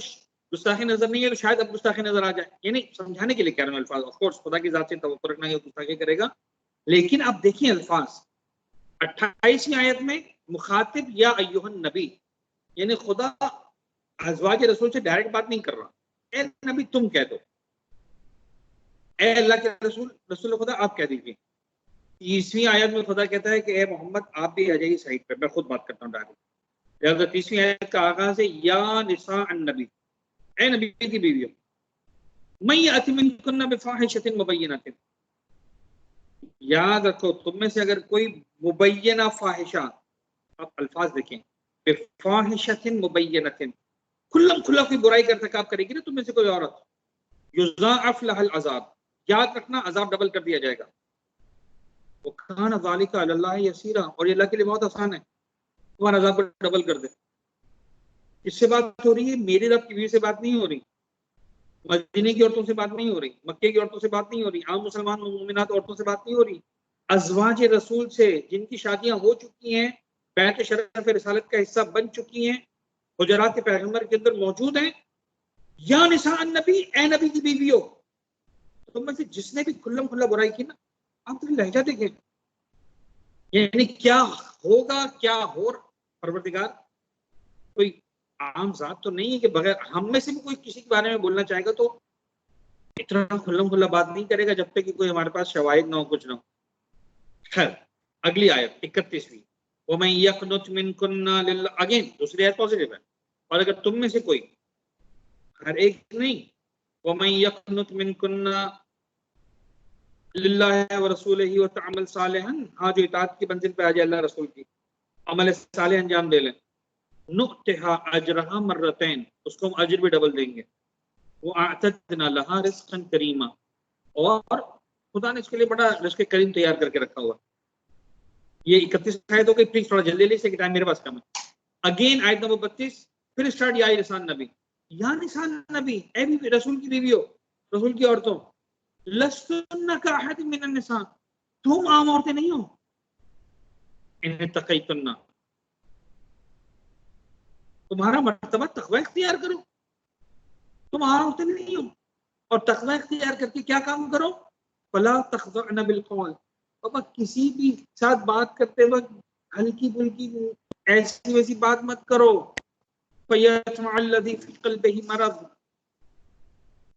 گستاخی نظر نہیں ہے تو شاید اب گستاخی نظر آ جائے، یعنی سمجھانے کے لیے کہہ رہا ہوں الفاظ، آف کورس خدا کی ذات سے توقع رکھنا ہے گستاخی کرے گا، لیکن اب دیکھیں الفاظ 28ویں آیت میں مخاطب یا ایھا النبی، یعنی خدا ازواج رسول سے ڈائریکٹ بات نہیں کر رہا، اے نبی تم کہہ دو، اے اللہ کے رسول، رسول خدا آپ کہہ دیجیے۔ 30ویں آیت میں خدا کہتا ہے کہ اے محمد آپ بھی آ جائیے سائڈ پہ، میں خود بات کرتا ہوں ڈائریکٹ۔ لہٰذا 30ویں آیت کا آغاز ہے یا نساء النبی، اے نبی کی بیویوں، من یأت منکن بفاحشۃ مبینۃ، یاد رکھو تم میں سے اگر کوئی مبینہ فاحشہ، آپ الفاظ دیکھیں، بفاحشۃ مبینۃ، کھلم کھلا کوئی برائی کا ارتکاب کرے گی نا تم میں سے کوئی عورت، یضاعف لها العذاب، یاد رکھنا عذاب ڈبل کر دیا جائے گا، وکان ذلک علی اللہ یسیرا، اور یہ اللہ کے لیے بہت آسان ہے تمہارا عذاب کو ڈبل کر دے۔ اس سے بات ہو رہی ہے، میری رب کی بیوی سے بات نہیں ہو رہی، مدینے کی عورتوں سے بات نہیں ہو رہی، مکے کی عورتوں سے بات نہیں ہو رہی، عام مسلمان مومنات عورتوں سے بات نہیں ہو رہی، ازواج رسول سے جن کی شادیاں ہو چکی ہیں، بیعت شرف رسالت کا حصہ بن چکی ہیں، حجرات پیغمبر کے اندر موجود ہیں، یا نساء النبی، اے نبی کی بیویوں، تم میں سے جس نے بھی کھلم کھلا برائی کی نا، آپ تو لہجہ دیکھیں، یعنی کیا ہوگا، کیا ہو پروردگار کوئی عام ذات تو نہیں ہے کہ بغیر ہم میں سے بھی کوئی کسی کے بارے میں بولنا چاہے گا تو اتنا کھلم کھلا بات نہیں کرے گا جب تک کہ کوئی ہمارے پاس شواہد نہ ہو، کچھ نہ ہو۔ خیر اگلی آیت 31ویں، وَمَن يَقْنُتْ مِنكُنَّ لِلَّهِ، اگین دوسری آیت پازیٹیو ہے، اور اگر تم میں سے کوئی، ہر ایک نہیں، وَمَن يَقْنُتْ مِنكُنَّ لِلَّهِ وَرَسُولِهِ وَتَعْمَلْ صَالِحًا، ہاں جو اطاعت کی منزل پہ آ جائے اللہ رسول کی، عمل صالح انجام دے لیں، نُؤْتِهَا أَجْرَهَا مَرَّتَيْن، اس کو ہم اجر بھی ڈبل دیں گے، وَأَعْتَدْنَا لَهَا رِزْقًا كَرِيمًا، اور خدا نے اس کے لیے بڑا رزق کریم تیار کر کے رکھا ہوا۔ یہ 31 آیت ہو گئی، پلیز تھوڑا جلدی لے سے کہ ٹائم میرے پاس کم ہے۔ اگین آیت نمبر 32، پھر اسٹارٹ یا نساء النبی، یا نساء النبی، اے بھی رسول کی بیویوں، رسول کی عورتوں، لستن کاحد من النساء، تم عام عورتیں نہیں ہو، ان اتقیتن، تمہارا مرتبہ تقوی اختیار کرو، تم عام عورتیں نہیں ہو، اور تقوی اختیار کر کے کیا کام کرو، فلا تخضعن بالقول، اور کسی بھی ساتھ بات کرتے وقت ہلکی پھلکی ایسی ویسی بات مت کرو، فیطمع الذی فی قلبہ مرض،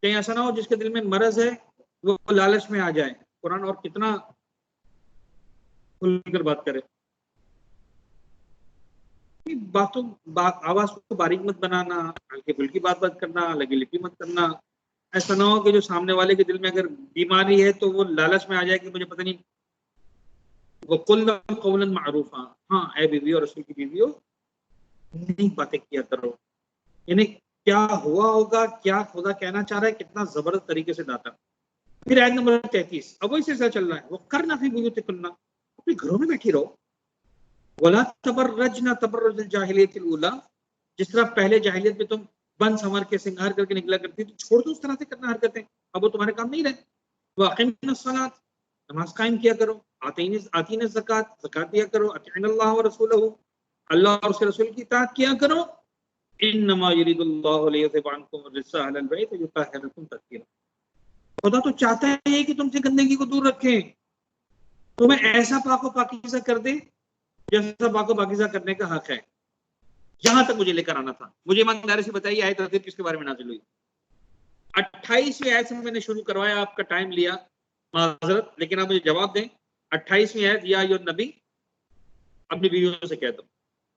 کہیں ایسا نہ ہو جس کے دل میں مرض ہے وہ لالچ میں آ جائے۔ قرآن اور کتنا کھل کر بات کرے، آواز کو باریک مت بنانا، ہلکی پھلکی بات کرنا، لگی لپی مت کرنا، ایسا نہ ہو کہ جو سامنے والے کے دل میں اگر بیماری ہے تو وہ لالچ میں آ جائے کہ مجھے پتہ نہیں، وَقُلْنَا قَوْلًا مَعْرُوفًا، ہاں اے بیویوں، رسول کی بیویوں، نہیں باتیں کیا کرو، یعنی کیا ہوا ہوگا، کیا خدا کہنا چاہ رہا ہے، کتنا زبردست طریقے سے ڈاٹا۔ پھر آیت نمبر 33، اب وہی سلسلہ چل رہا ہے، وَقَرْنَ فِي بُيُوتِكُنَّ، اپنے گھروں میں بیٹھی رہو، وَلَا تَبَرَّجْنَ تَبَرُّجَ الْجَاهِلِيَّةِ الْأُولَىٰ، جس طرح پہلے جاہلیت میں تم بن سنور کے سنگار کر کے نکلا کرتی تو چھوڑ دو اس طرح سے کرنا حرکتیں، اب وہ تمہارے کام نہیں رہے۔ وَأَقِمْنَ الصَّلَاةَ، نماز قائم کیا کرو، آتین الزکات، زکات دیا کرو، اطیعن اللہ ورسولہ، اللہ اور اس کے رسول کی اطاعت کیا کرو، انما یرید اللہ لیذھب عنکم الرجس اہل البیت ویطہرکم تطہیرا، خدا تو چاہتا ہے کہ تم سے گندگی کو دور رکھے، تمہیں ایسا پاک و پاکیزہ کر دے جیسا پاک و پاکیزہ کرنے کا حق ہے۔ یہاں تک مجھے لے کر آنا تھا، مجھے ایمانداری سے بتائیے آیت ترتیب کس کے بارے میں نازل ہوئی؟ 28ویں آیت سے میں نے شروع کروایا، آپ کا ٹائم لیا، معذرت، لیکن آپ مجھے جواب دیں۔ 28ویں آیت، یا ایھا النبی، اپنی بیویوں سے کہہ دو،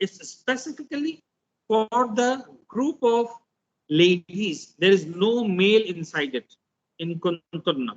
is specifically for the group of ladies, there is no male inside it, in kuntunna।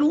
2,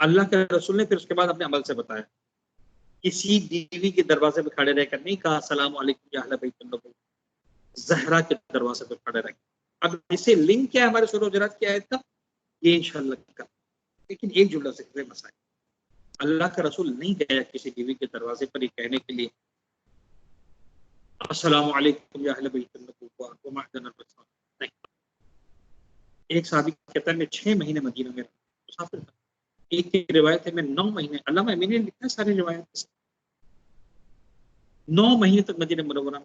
اللہ کے رسول نے پھر اس کے بعد اپنے عمل سے بتایا. کسی بیوی کے دروازے پہ کھڑے رہ کر نہیں کہا السلام علیکم یا اہل بیت النبی، زہرا کے دروازے پہ کھڑے رہ. اب اسے لنک کیا ہے ہمارے سورہ حجرات کی آیت کا، یہ انشاءاللہ کا. لیکن ایک جملہ ذکر مسائل، اللہ کا رسول نہیں گیا کسی بیوی کے دروازے پر یہ کہنے کے لیے السلام علیکم یا اہل بیت النبی ومعدن الرسول. نہیں. ایک صحابی کہتا ہے میں 6 مہینے مدینہ میں مسافر تھا. ایک کی روایت ہے میں 9 مہینے، علامہ امینی نے لکھا ہے ساری روایت، 9 مہینے تک مدینہ منورہ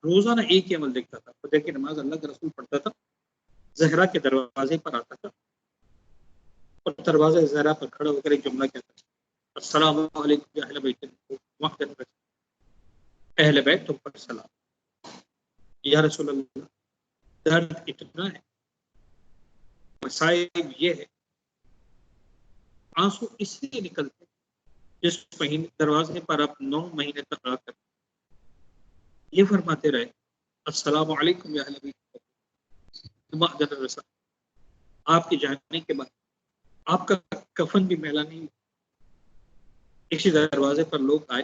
روزانہ ایک ہی عمل دیکھتا تھا. فجر کی نماز اللہ کا رسول پڑھتا تھا، زہرا کے دروازے پر آتا تھا اور دروازے زہرا پر کھڑا ہو کر ایک جملہ کہتا تھا السلام علیکم یا اہل بیت النبی، اہل بیت تم پر سلام. یا رسول اللہ درد اتنا ہے، مسائب یہ ہے، آنسو اس لیے نکلتے جس مہینے دروازے پر آپ 9 مہینے تک آ کر یہ فرماتے رہے السلام علیکم یا اہل بیت النبی. آپ کے جانے کے بعد آپ کا کفن بھی میلا نہیں. کسی دروازے پر لوگ آئے،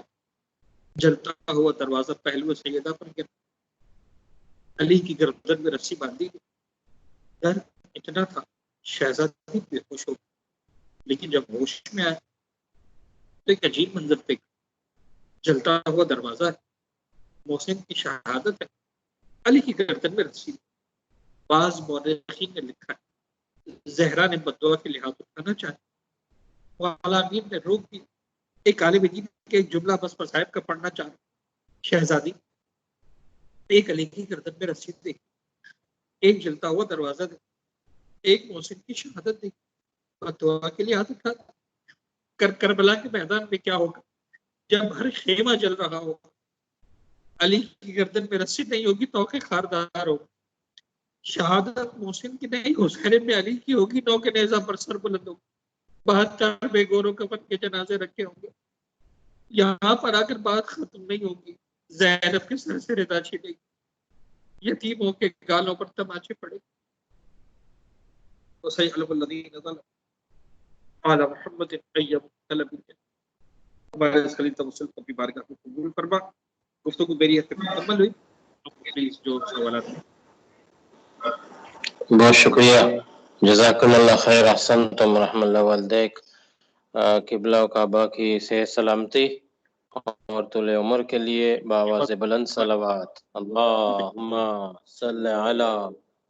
جلتا ہوا دروازہ پہلو سیدہ پر گرا، علی کی گردن میں رسی باندھی گئی. درد اتنا تھا شہزادی بے ہوش ہو گئی. لیکن جب ہوش میں آیا تو ایک عجیب منظر دیکھا. جلتا ہوا دروازہ ہے، محسن کی شہادت ہے، علی کی گردن میں رسی. بعض مورخین نے لکھا ہے زہرا نے بددعا کے لحاظ اٹھانا چاہا، علامین نے روک دی. ایک عالم دین کے ایک جملہ بس مصائب کا پڑھنا چاہا. شہزادی ایک علی کی گردن میں رسی دیکھی، ایک جلتا ہوا دروازہ دیکھا، ایک محسن کی شہادت دیکھی. دعا کے لیے ہاتھ اٹھا. کربلا کے میدان میں کیا ہوگا جب ہر خیمہ جل رہا ہوگا، علی کی گردن میں رسی نہیں ہوگی، توقع خاردار ہوگا. شہادت محسن کی نہیں حسین میں علی کی ہوگی، نو کے نیزہ پر سر بلند ہوگا. 72 بے گوروں کفن کے جنازے رکھے ہوں گے. یہاں پر آ کر بات ختم نہیں ہوگی. زینب کے سر سے ردا چھیڑے گی، یتیموں کے گالوں پر تماچے پڑے گی. وسيعلم الذين ظلموا قال محمد طيب طلب ہمارے خلیل توسل کو بھی بارگاہ میں قبول فرما. گفتگو میری حد تک مکمل ہوئی. جو سوالات ہیں بہت شکریہ، جزاکم اللہ خیر، احسنتم رحم اللہ والدیک. قبلہ و کعبہ کی صحت سلامتی اور طول عمر کے لیے بآواز بلند صلوات. اللہم صلی علی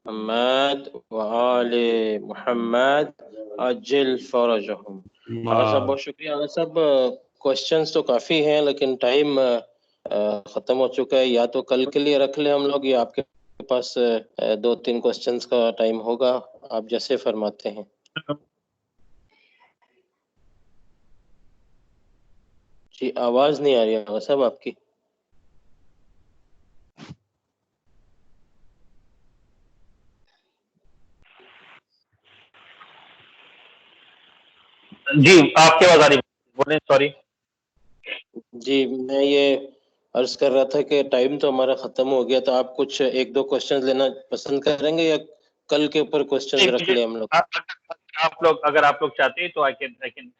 محمد وآل محمد عجل فرجہم. صاحب بہت شکریہ. صاحب کوشچنز تو کافی ہیں لیکن ٹائم ختم ہو چکا ہے. یا تو کل کے لیے رکھ لیں ہم لوگ، یا آپ کے پاس 2-3 کوشچنز کا ٹائم ہوگا، آپ جیسے فرماتے ہیں. جی آواز نہیں آ رہی ہے صاحب آپ کی. جی آپ کی آواز آ رہی بولیں، سوری. جی میں یہ عرض کر رہا تھا کہ ٹائم تو ہمارا ختم ہو گیا، تو آپ کچھ 1-2 کوشچنز لینا پسند کریں گے یا کل کے اوپر کوشچنز رکھ لیں ہم لوگ؟ آپ لوگ اگر آپ لوگ چاہتے ہیں تو I can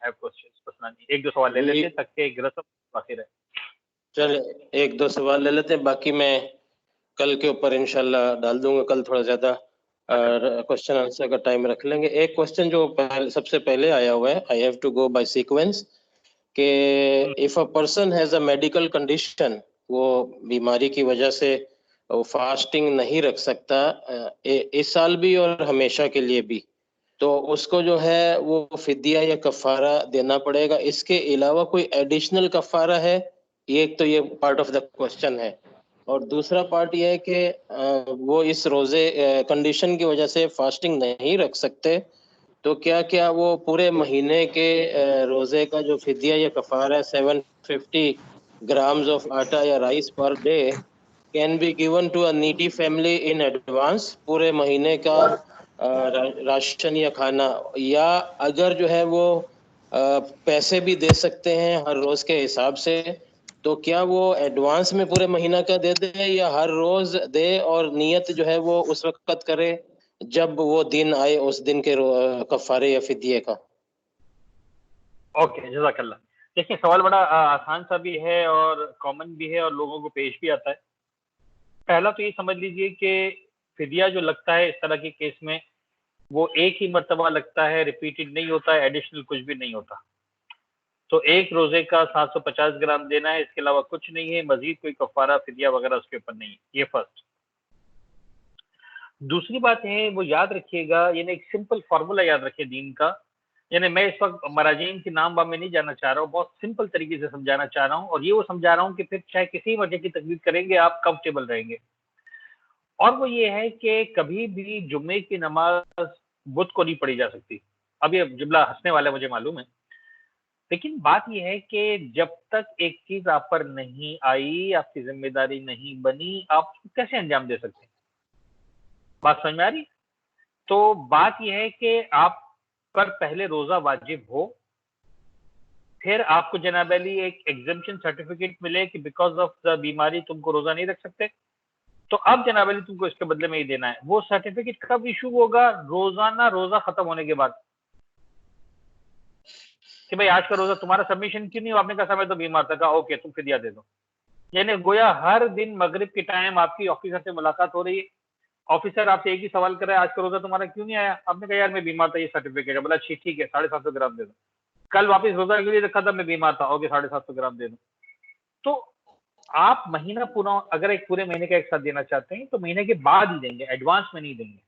have questions personally. 1-2 سوال لے لیتے تک کہ ایک رسم باقی رہے. چلے 1-2 سوال لے لیتے ہیں، باقی میں کل کے اوپر انشاءاللہ ڈال دوں گا. کل تھوڑا زیادہ کوشچن آنسر کا ٹائم رکھ لیں گے. ایک کوشچن جو سب سے پہلے آیا ہوا ہے، I have to go by sequence، کہ if a person has a medical condition، وہ بیماری کی وجہ سے وہ فاسٹنگ نہیں رکھ سکتا اس سال بھی اور ہمیشہ کے لیے بھی، تو اس کو جو ہے وہ فدیہ یا کفارہ دینا پڑے گا. اس کے علاوہ کوئی ایڈیشنل کفارہ ہے؟ ایک تو یہ پارٹ آف دا کوشچن ہے. اور دوسرا پارٹ یہ ہے کہ وہ اس روزے کنڈیشن کی وجہ سے فاسٹنگ نہیں رکھ سکتے، تو کیا وہ پورے مہینے کے روزے کا جو فدیہ یا کفارہ ہے 750 grams of آٹا یا rice per day can be given to a needy family in advance, پورے مہینے کا راشن یا کھانا، یا اگر جو ہے وہ پیسے بھی دے سکتے ہیں ہر روز کے حساب سے، تو کیا وہ ایڈوانس میں پورے مہینہ کا دے دے یا ہر روز دے اور نیت جو ہے وہ اس وقت کرے جب وہ دن آئے اس دن کے کفارے یا فدیے کا؟ اوکے جزاک اللہ. دیکھیں سوال بڑا آسان سا بھی ہے اور کامن بھی ہے اور لوگوں کو پیش بھی آتا ہے. پہلا تو یہ سمجھ لیجئے کہ فدیہ جو لگتا ہے اس طرح کے کیس میں وہ ایک ہی مرتبہ لگتا ہے, ریپیٹڈ نہیں ہوتا ہے, ایڈیشنل کچھ بھی نہیں ہوتا. تو ایک روزے کا 750 گرام دینا ہے, اس کے علاوہ کچھ نہیں ہے, مزید کوئی کفارہ فدیہ وغیرہ اس کے اوپر نہیں ہے. یہ فرسٹ. دوسری بات ہے وہ یاد رکھیے گا, یعنی ایک سمپل فارمولا یاد رکھیے دین کا. یعنی میں اس وقت مراجعین کے نام میں نہیں جانا چاہ رہا ہوں, بہت سمپل طریقے سے سمجھانا چاہ رہا ہوں, اور یہ وہ سمجھا رہا ہوں کہ پھر چاہے کسی وجہ کی تکلیف کریں گے آپ کمفرٹیبل رہیں گے. اور وہ یہ ہے کہ کبھی بھی جمعے کی نماز بدھ کو نہیں پڑھی جا سکتی. اب یہ جملہ ہنسنے والا مجھے معلوم ہے, لیکن بات یہ ہے کہ جب تک ایک چیز آپ پر نہیں آئی, آپ کی ذمہ داری نہیں بنی, آپ کیسے انجام دے سکتے ہیں؟ بات سمجھ میں آ رہی؟ تو بات یہ ہے کہ آپ پر پہلے روزہ واجب ہو, پھر آپ کو جناب علی ایک ایگزمپشن سرٹیفکیٹ ملے کہ بیکاز آف دا بیماری تم کو روزہ نہیں رکھ سکتے, تو اب جناب علی تم کو اس کے بدلے میں ہی دینا ہے. وہ سرٹیفکیٹ کب ایشو ہوگا؟ روزانہ روزہ ختم ہونے کے بعد, کہ بھائی آج کا روزہ تمہارا سبمیشن کیوں نہیں ہو؟ آپ نے کہا سر میں تو بیمار تھا. کہا اوکے تم فدیہ دے دو. یعنی گویا ہر دن مغرب کے ٹائم آپ کی آفیسر سے ملاقات ہو رہی ہے, آفیسر آپ سے ایک ہی سوال کر رہا ہے آج کا روزہ تمہارا کیوں نہیں آیا؟ آپ نے کہا یار میں بیمار تھا, یہ سرٹیفکیٹ ہے. بولا ٹھیک ہے 750 گرام دے دو. کل واپس روزہ کے لیے رکھا تھا, میں بیمار تھا, اوکے 750 گرام دے دو. تو آپ مہینہ پورا اگر ایک پورے مہینے کا ایک ساتھ دینا چاہتے ہیں تو مہینے کے بعد ہی دیں گے, ایڈوانس میں نہیں دیں گے.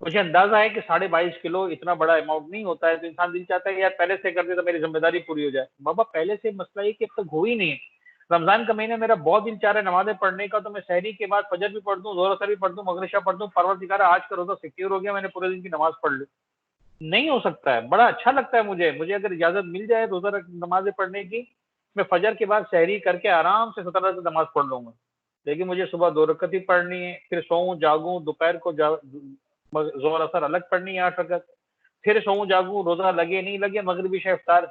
مجھے اندازہ ہے کہ 22.5 کلو اتنا بڑا اماؤنٹ نہیں ہوتا ہے, تو انسان دل چاہتا ہے یار پہلے سے کر دے تو میری ذمہ داری پوری ہو جائے. بابا پہلے سے مسئلہ یہ کہ اب تک ہو ہی نہیں ہے. رمضان کا مہینہ میرا بہت دل چاہ رہا ہے نمازیں پڑھنے کا, تو میں سحری کے بعد فجر بھی پڑھ دوں, ظہر اثر بھی پڑھ دوں, مغرب عشاء پڑھ دوں, پروردگارا آج کا روزہ سیکیور ہو گیا, میں نے پورے دن کی نماز پڑھ لی. نہیں ہو سکتا ہے. بڑا اچھا لگتا ہے مجھے اگر اجازت مل جائے روزہ نمازیں پڑھنے کی, میں فجر کے بعد سحری کر کے آرام سے 17 سے نماز پڑھ لوں گا. لیکن مجھے صبح 2 رکعت ہی پڑھنی ہے, پھر سوؤں جاگوں, دوپہر کو ظہر اثر الگ پڑھنی ہے 8 رکعت, پھر سوؤں جاگوں, روزہ لگے نہیں لگے, مغربی عشاء افطار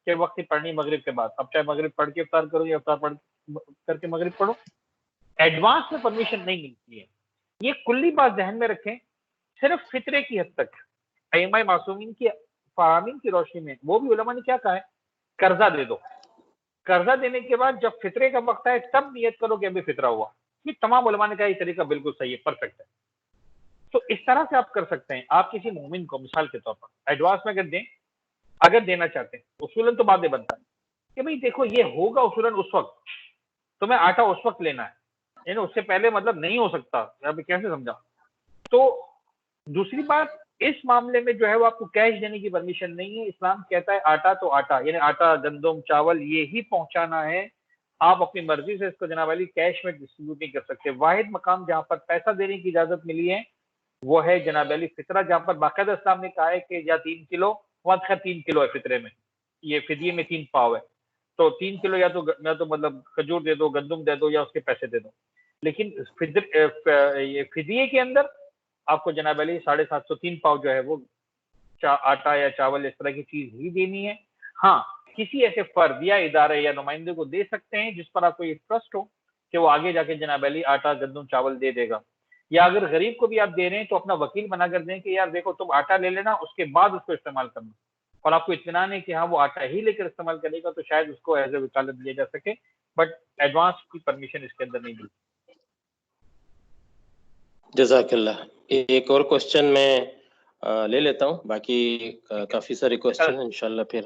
کے وقت ہی پڑھنی مغرب کے بعد. اب چاہے مغرب پڑھ کے افطار کرو یا افطار پڑھ کر کے مغرب پڑھو, ایڈوانس میں پرمیشن نہیں ملتی ہے. یہ کلی بات ذہن میں رکھیں. صرف فطرے کی حد تک ائمہ معصومین کی فرامین کی روشنی میں وہ بھی علماء نے کیا کہا ہے, قرضہ دے دو. قرضہ دینے کے بعد جب فطرے کا وقت آئے تب نیت کرو کہ ابھی فطرہ ہوا. یہ تمام علماء نے کہا یہ طریقہ بالکل صحیح ہے, پرفیکٹ ہے. تو اس طرح سے آپ کر سکتے ہیں. آپ کسی مومن کو مثال کے طور پر ایڈوانس میں اگر دینا چاہتے ہیں, اصولاً تو بعد میں بنتا ہے کہ بھئی دیکھو یہ ہوگا اصولاً اس وقت, تمہیں آٹا اس وقت لینا ہے, یعنی اس سے پہلے مطلب نہیں ہو سکتا. ابھی کیسے سمجھا؟ تو دوسری بات, اس معاملے میں جو ہے وہ آپ کو کیش دینے کی پرمیشن نہیں ہے. اسلام کہتا ہے آٹا تو آٹا, یعنی آٹا, گندم, چاول یہی پہنچانا ہے. آپ اپنی مرضی سے اس کو جناب علی کیش میں ڈسٹریبیوٹ نہیں کر سکتے. واحد مقام جہاں پر پیسہ دینے کی اجازت ملی ہے وہ ہے جناب علی فطرہ, جہاں پر باقاعدہ اسلام نے کہا ہے کہ یا 3 کلو, وہاں 3 کلو ہے فطرے میں, یہ فدیے میں 3 پاؤ ہے, تو 3 کلو یا تو مطلب کھجور دے دو, گندم دے دو, یا اس کے پیسے دے دو. لیکن فدیے کے اندر آپ کو جناب علی 750 3 پاؤ جو ہے وہ آٹا یا چاول اس طرح کی چیز ہی دینی ہے. ہاں کسی ایسے فرد یا ادارے یا نمائندے کو دے سکتے ہیں جس پر آپ کو یہ ٹرسٹ ہو کہ وہ آگے جا کے جناب علی آٹا, گندم, چاول دے دے گا. یا اگر غریب کو بھی آپ دے رہے ہیں تو اپنا وکیل بنا کر دیں کہ یار دیکھو تم آٹا لے لینا, اس کے بعد اس کو استعمال کرنا, اور آپ کو اطمینان ہے کہ ہاں وہ آٹا ہی لے کر استعمال کرے گا, تو شاید اس کو ایز اے وکالت دیا جا سکے. بٹ ایڈوانس کی پرمیشن اس کے اندر نہیں ملتی. جزاک اللہ. ایک اور کوشچن میں لے لیتا ہوں, باقی کافی سارے کوشچن انشاءاللہ پھر.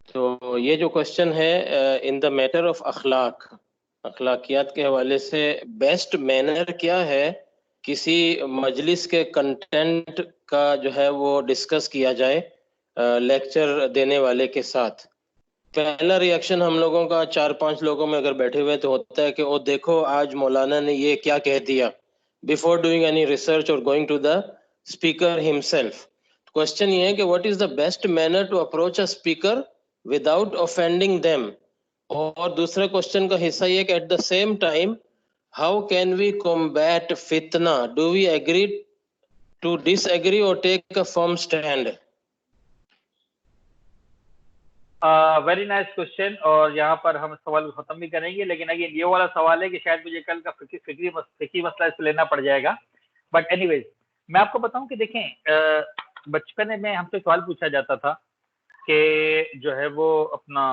تو یہ جو کوشچن ہے, ان دا میٹر آف اخلاقیات کے حوالے سے بیسٹ مینر کیا ہے کسی مجلس کے کنٹینٹ کا جو ہے وہ ڈسکس کیا جائے لیکچر دینے والے کے ساتھ. پہلا ریئیکشن ہم لوگوں کا 4-5 لوگوں میں اگر بیٹھے ہوئے تو ہوتا ہے کہ او دیکھو آج مولانا نے یہ کیا کہہ دیا, before doing any research or going to the speaker himself. Question یہ ہے کہ what is the best manner to approach a speaker without offending them. اور دوسرے question کا حصہ یہ کہ at the same time how can we combat fitna? Do we agree to disagree or take a firm stand? Very nice question, اور یہاں پر ہم سوال کو ختم بھی کریں گے, لیکن اگین یہ والا سوال ہے کہ شاید مجھے کل کا فکری مسئلہ اس سے لینا پڑ جائے گا. بٹ اینی ویز میں آپ کو بتاؤں کہ دیکھیں بچپن میں ہم سے سوال پوچھا جاتا تھا کہ جو ہے وہ اپنا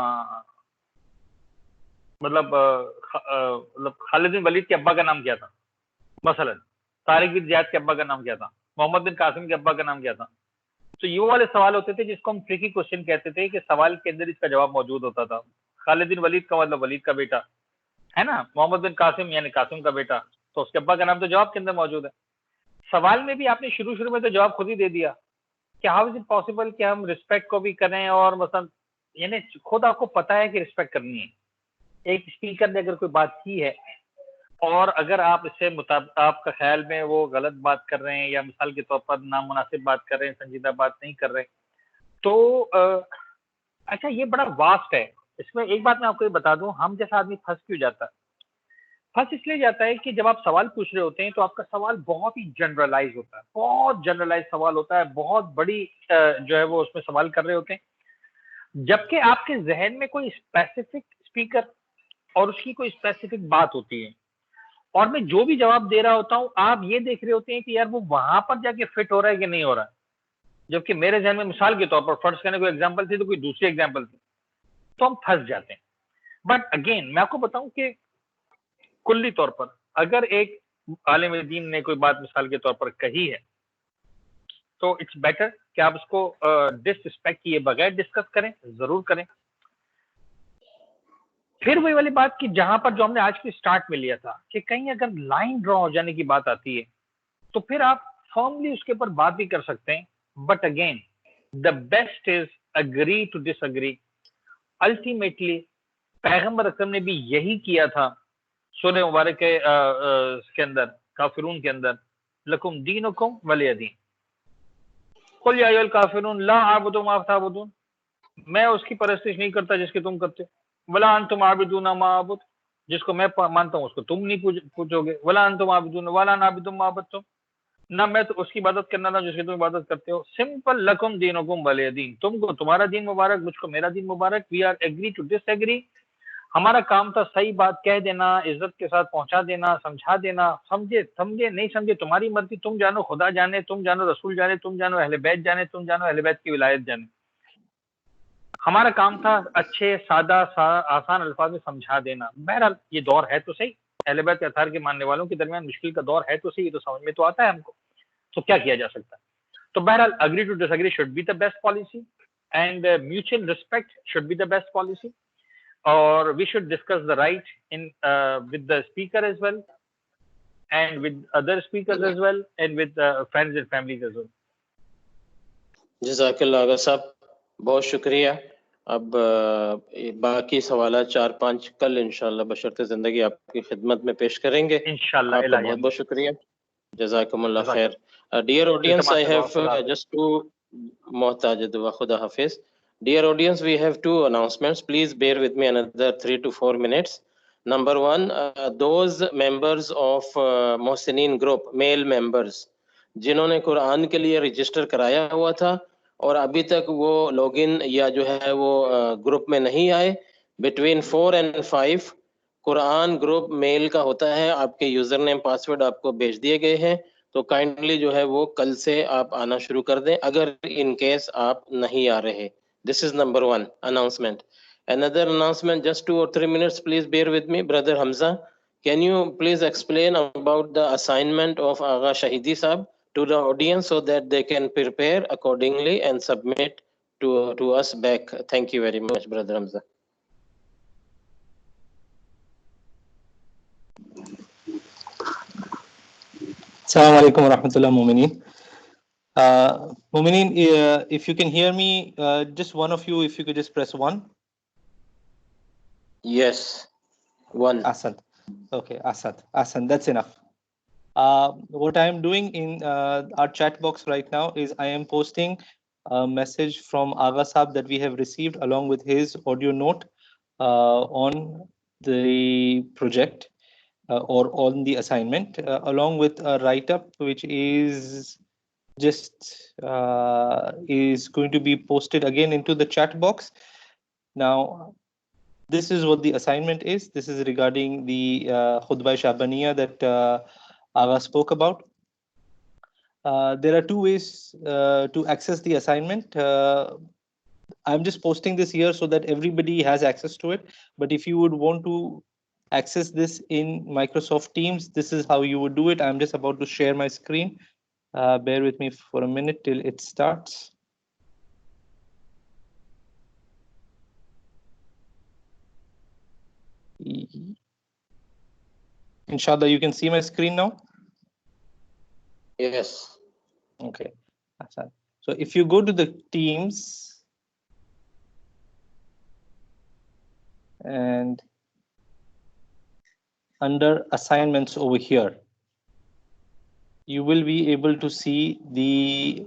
مطلب خالد بن ولید کے ابا کا نام کیا تھا، مثلا طارق بن زیاد کے ابا کا نام کیا تھا، محمد بن قاسم کے ابا کا نام کیا تھا. تو یہ والے سوال ہوتے تھے جس کو ہم ٹرکی کوشچن کہتے تھے، کہ سوال کے اندر اس کا جواب موجود ہوتا تھا. خالد بن ولید کا مطلب ولید کا بیٹا ہے نا، محمد بن قاسم یعنی قاسم کا بیٹا، تو اس کے ابا کا نام تو جواب کے اندر موجود ہے. سوال میں بھی آپ نے شروع میں تو جواب خود ہی دے دیا کہ ہاؤ از اٹ پاسبل کہ ہم رسپیکٹ کو بھی کریں، اور مثلا یعنی خود آپ کو پتا ہے کہ رسپیکٹ کرنی ہے. ایک اسپیکر نے اگر کوئی بات کی ہے اور اگر آپ اس سے مطابق آپ کا خیال میں وہ غلط بات کر رہے ہیں یا مثال کے طور پر نامناسب بات کر رہے ہیں، سنجیدہ بات نہیں کر رہے، تو اچھا یہ بڑا واسٹ ہے. اس میں ایک بات میں آپ کو یہ بتا دوں، ہم جیسا آدمی پھنس کیوں جاتا ہے؟ پھنس اس لیے جاتا ہے کہ جب آپ سوال پوچھ رہے ہوتے ہیں تو آپ کا سوال بہت ہی جنرلائز ہوتا ہے، بہت جنرلائز سوال ہوتا ہے، بہت بڑی جو ہے وہ اس میں سوال کر رہے ہوتے ہیں، جبکہ آپ کے ذہن میں کوئی اسپیسیفک اسپیکر اور اس کی کوئی اسپیسیفک بات ہوتی ہے، اور میں جو بھی جواب دے رہا ہوتا ہوں آپ یہ دیکھ رہے ہوتے ہیں کہ یار وہ وہاں پر جا کے فٹ ہو رہا ہے کہ نہیں ہو رہا ہے. جبکہ میرے ذہن میں مثال کے طور پر فرض کرنے کوئی ایگزامپل تھی تو کوئی دوسری ایگزامپل تھی، تو ہم پھنس جاتے ہیں. بٹ اگین میں آپ کو بتاؤں کہ کلی طور پر اگر ایک عالم دین نے کوئی بات مثال کے طور پر کہی ہے تو اٹس بیٹر کہ آپ اس کو ڈس رسپیکٹ کیے بغیر ڈسکس کریں، ضرور کریں. پھر وہی والی بات کہ جہاں پر جو ہم نے آج کی سٹارٹ میں لیا تھا کہ کہیں اگر لائن ڈرا ہو جانے کی بات آتی ہے تو پھر آپ فارملی اس کے اوپر بات بھی کر سکتے ہیں. But again the best is agree to disagree. Ultimately پیغمبر اکرم نے بھی یہی کیا تھا سورہ مبارک کے اندر کافرون کے اندر، لکم دینکم ولی دین، قل یا ایھا الکافرون لا اعبد ما تعبدون، میں اس کی پرستش نہیں کرتا جس کی تم کرتے، ولا انتم عابدون ما اعبد، جس کو میں مانتا ہوں اس کو تم نہیں پوچھو گے، ولا انتم عابدون ولا نعبد ما عبدتم، نہ میں تو اس کی عبادت کرنا تھا جس کی تم عبادت کرتے ہو. سمپل، لکم دینکم ولی دین، تم کو تمہارا دین مبارک، مجھ کو میرا دین مبارک. We are agree to disagree. ہمارا کام تھا صحیح بات کہہ دینا، عزت کے ساتھ پہنچا دینا، سمجھا دینا، سمجھے نہیں سمجھے تمہاری مرضی، تم جانو خدا جانے، تم جانو رسول جانے، تم جانو اہل بیت جانے، تم جانو اہل بیت کی ولایت جانے. ہمارا کام تھا اچھے سادہ آسان الفاظ میں سمجھا دینا. بہرحال یہ دور ہے تو صحیح، اہل بیت اطہار کے ماننے والوں کے درمیان مشکل کا دور ہے تو صحیح، یہ تو سمجھ میں تو آتا ہے ہم کو، تو کیا کیا جا سکتا ہے. تو بہرحال agree to disagree should be the best policy, and mutual respect should be the best policy. اور we should discuss the right in with the speaker as well, and with other speakers as well, and with friends and families as well. جزاک اللہ آغا صاحب، بہت شکریہ. اب باقی سوالات 4-5 کل انشاءاللہ بشرط زندگی آپ کی خدمت میں پیش کریں گے. انشاءاللہ. آپ کا بہت بہت شکریہ، جزاکم اللہ خیر. Dear audience, I have just two محتاج دعا، خدا حافظ. Dear audience, we have two announcements. Please bear with me another 3 to 4 minutes. Number one, those members of Mohsineen group, male members, جنہوں نے قرآن کے لیے رجسٹر کرایا ہوا تھا اور ابھی تک وہ لاگ ان یا جو ہے وہ گروپ میں نہیں آئے، بٹوین 4 and 5 قرآن گروپ میل کا ہوتا ہے. آپ کے یوزر نیم پاسورڈ آپ کو بھیج دیے گئے ہیں، تو کائنڈلی جو ہے وہ کل سے آپ آنا شروع کر دیں اگر ان کیس آپ نہیں آ رہے. This is number one announcement. Another announcement, just 2 or 3 minutes, please bear with me. Brother Hamza, can you please explain about the assignment of Agha Shahidi Sahab to the audience so that they can prepare accordingly and submit to us back? Thank you very much, Brother Hamza. Assalamu alaikum wa rahmatullah, Mu'mineen. Mu'mineen, if you can hear me, just one of you, if you could just press 1. Yes, 1. Asad. Okay, Asad, that's enough. What I am doing in our chat box right now is I am posting a message from Agha Sahab that we have received along with his audio note on the project or on the assignment, along with a write-up which is just is going to be posted again into the chat box. Now, this is what the assignment is. This is regarding the Khutbah Shabaniya that Agha spoke about. There are two ways to access the assignment. I'm just posting this here so that everybody has access to it. But if you would want to access this in Microsoft Teams, this is how you would do it. I'm just about to share my screen. Bear with me for a minute till it starts. Inshallah, you can see my screen now. Yes. Okay. So if you go to the Teams and under assignments over here, you will be able to see the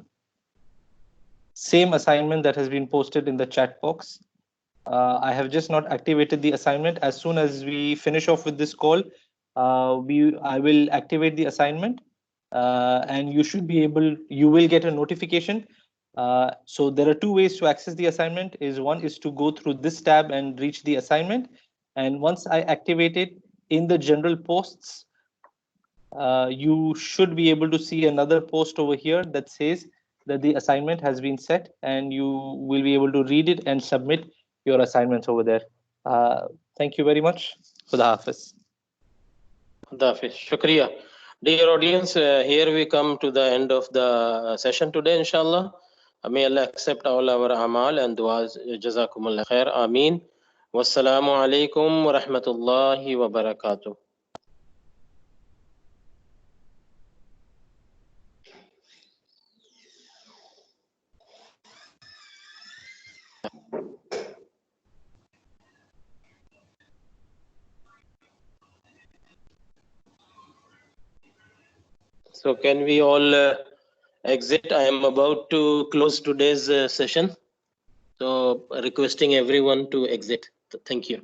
same assignment that has been posted in the chat box. I have just not activated the assignment. As soon as we finish off with this call, I will activate the assignment, and you should be able, you will get a notification. So there are two ways to access the assignment. One is to go through this tab and reach the assignment. And once I activate it in the general posts, you should be able to see another post over here that says that the assignment has been set, and you will be able to read it and submit your assignments over there. Thank you very much. Khuda Hafiz. Khuda Hafiz. Shukriya. Dear audience, here we come to the end of the session today, inshallah. May Allah accept all our amal and du'as. Jazakumullah khair. Ameen. Wassalamu alaikum wa rahmatullahi wa barakatuh. So can we all exit? I am about to close today's session. So requesting everyone to exit. Thank you.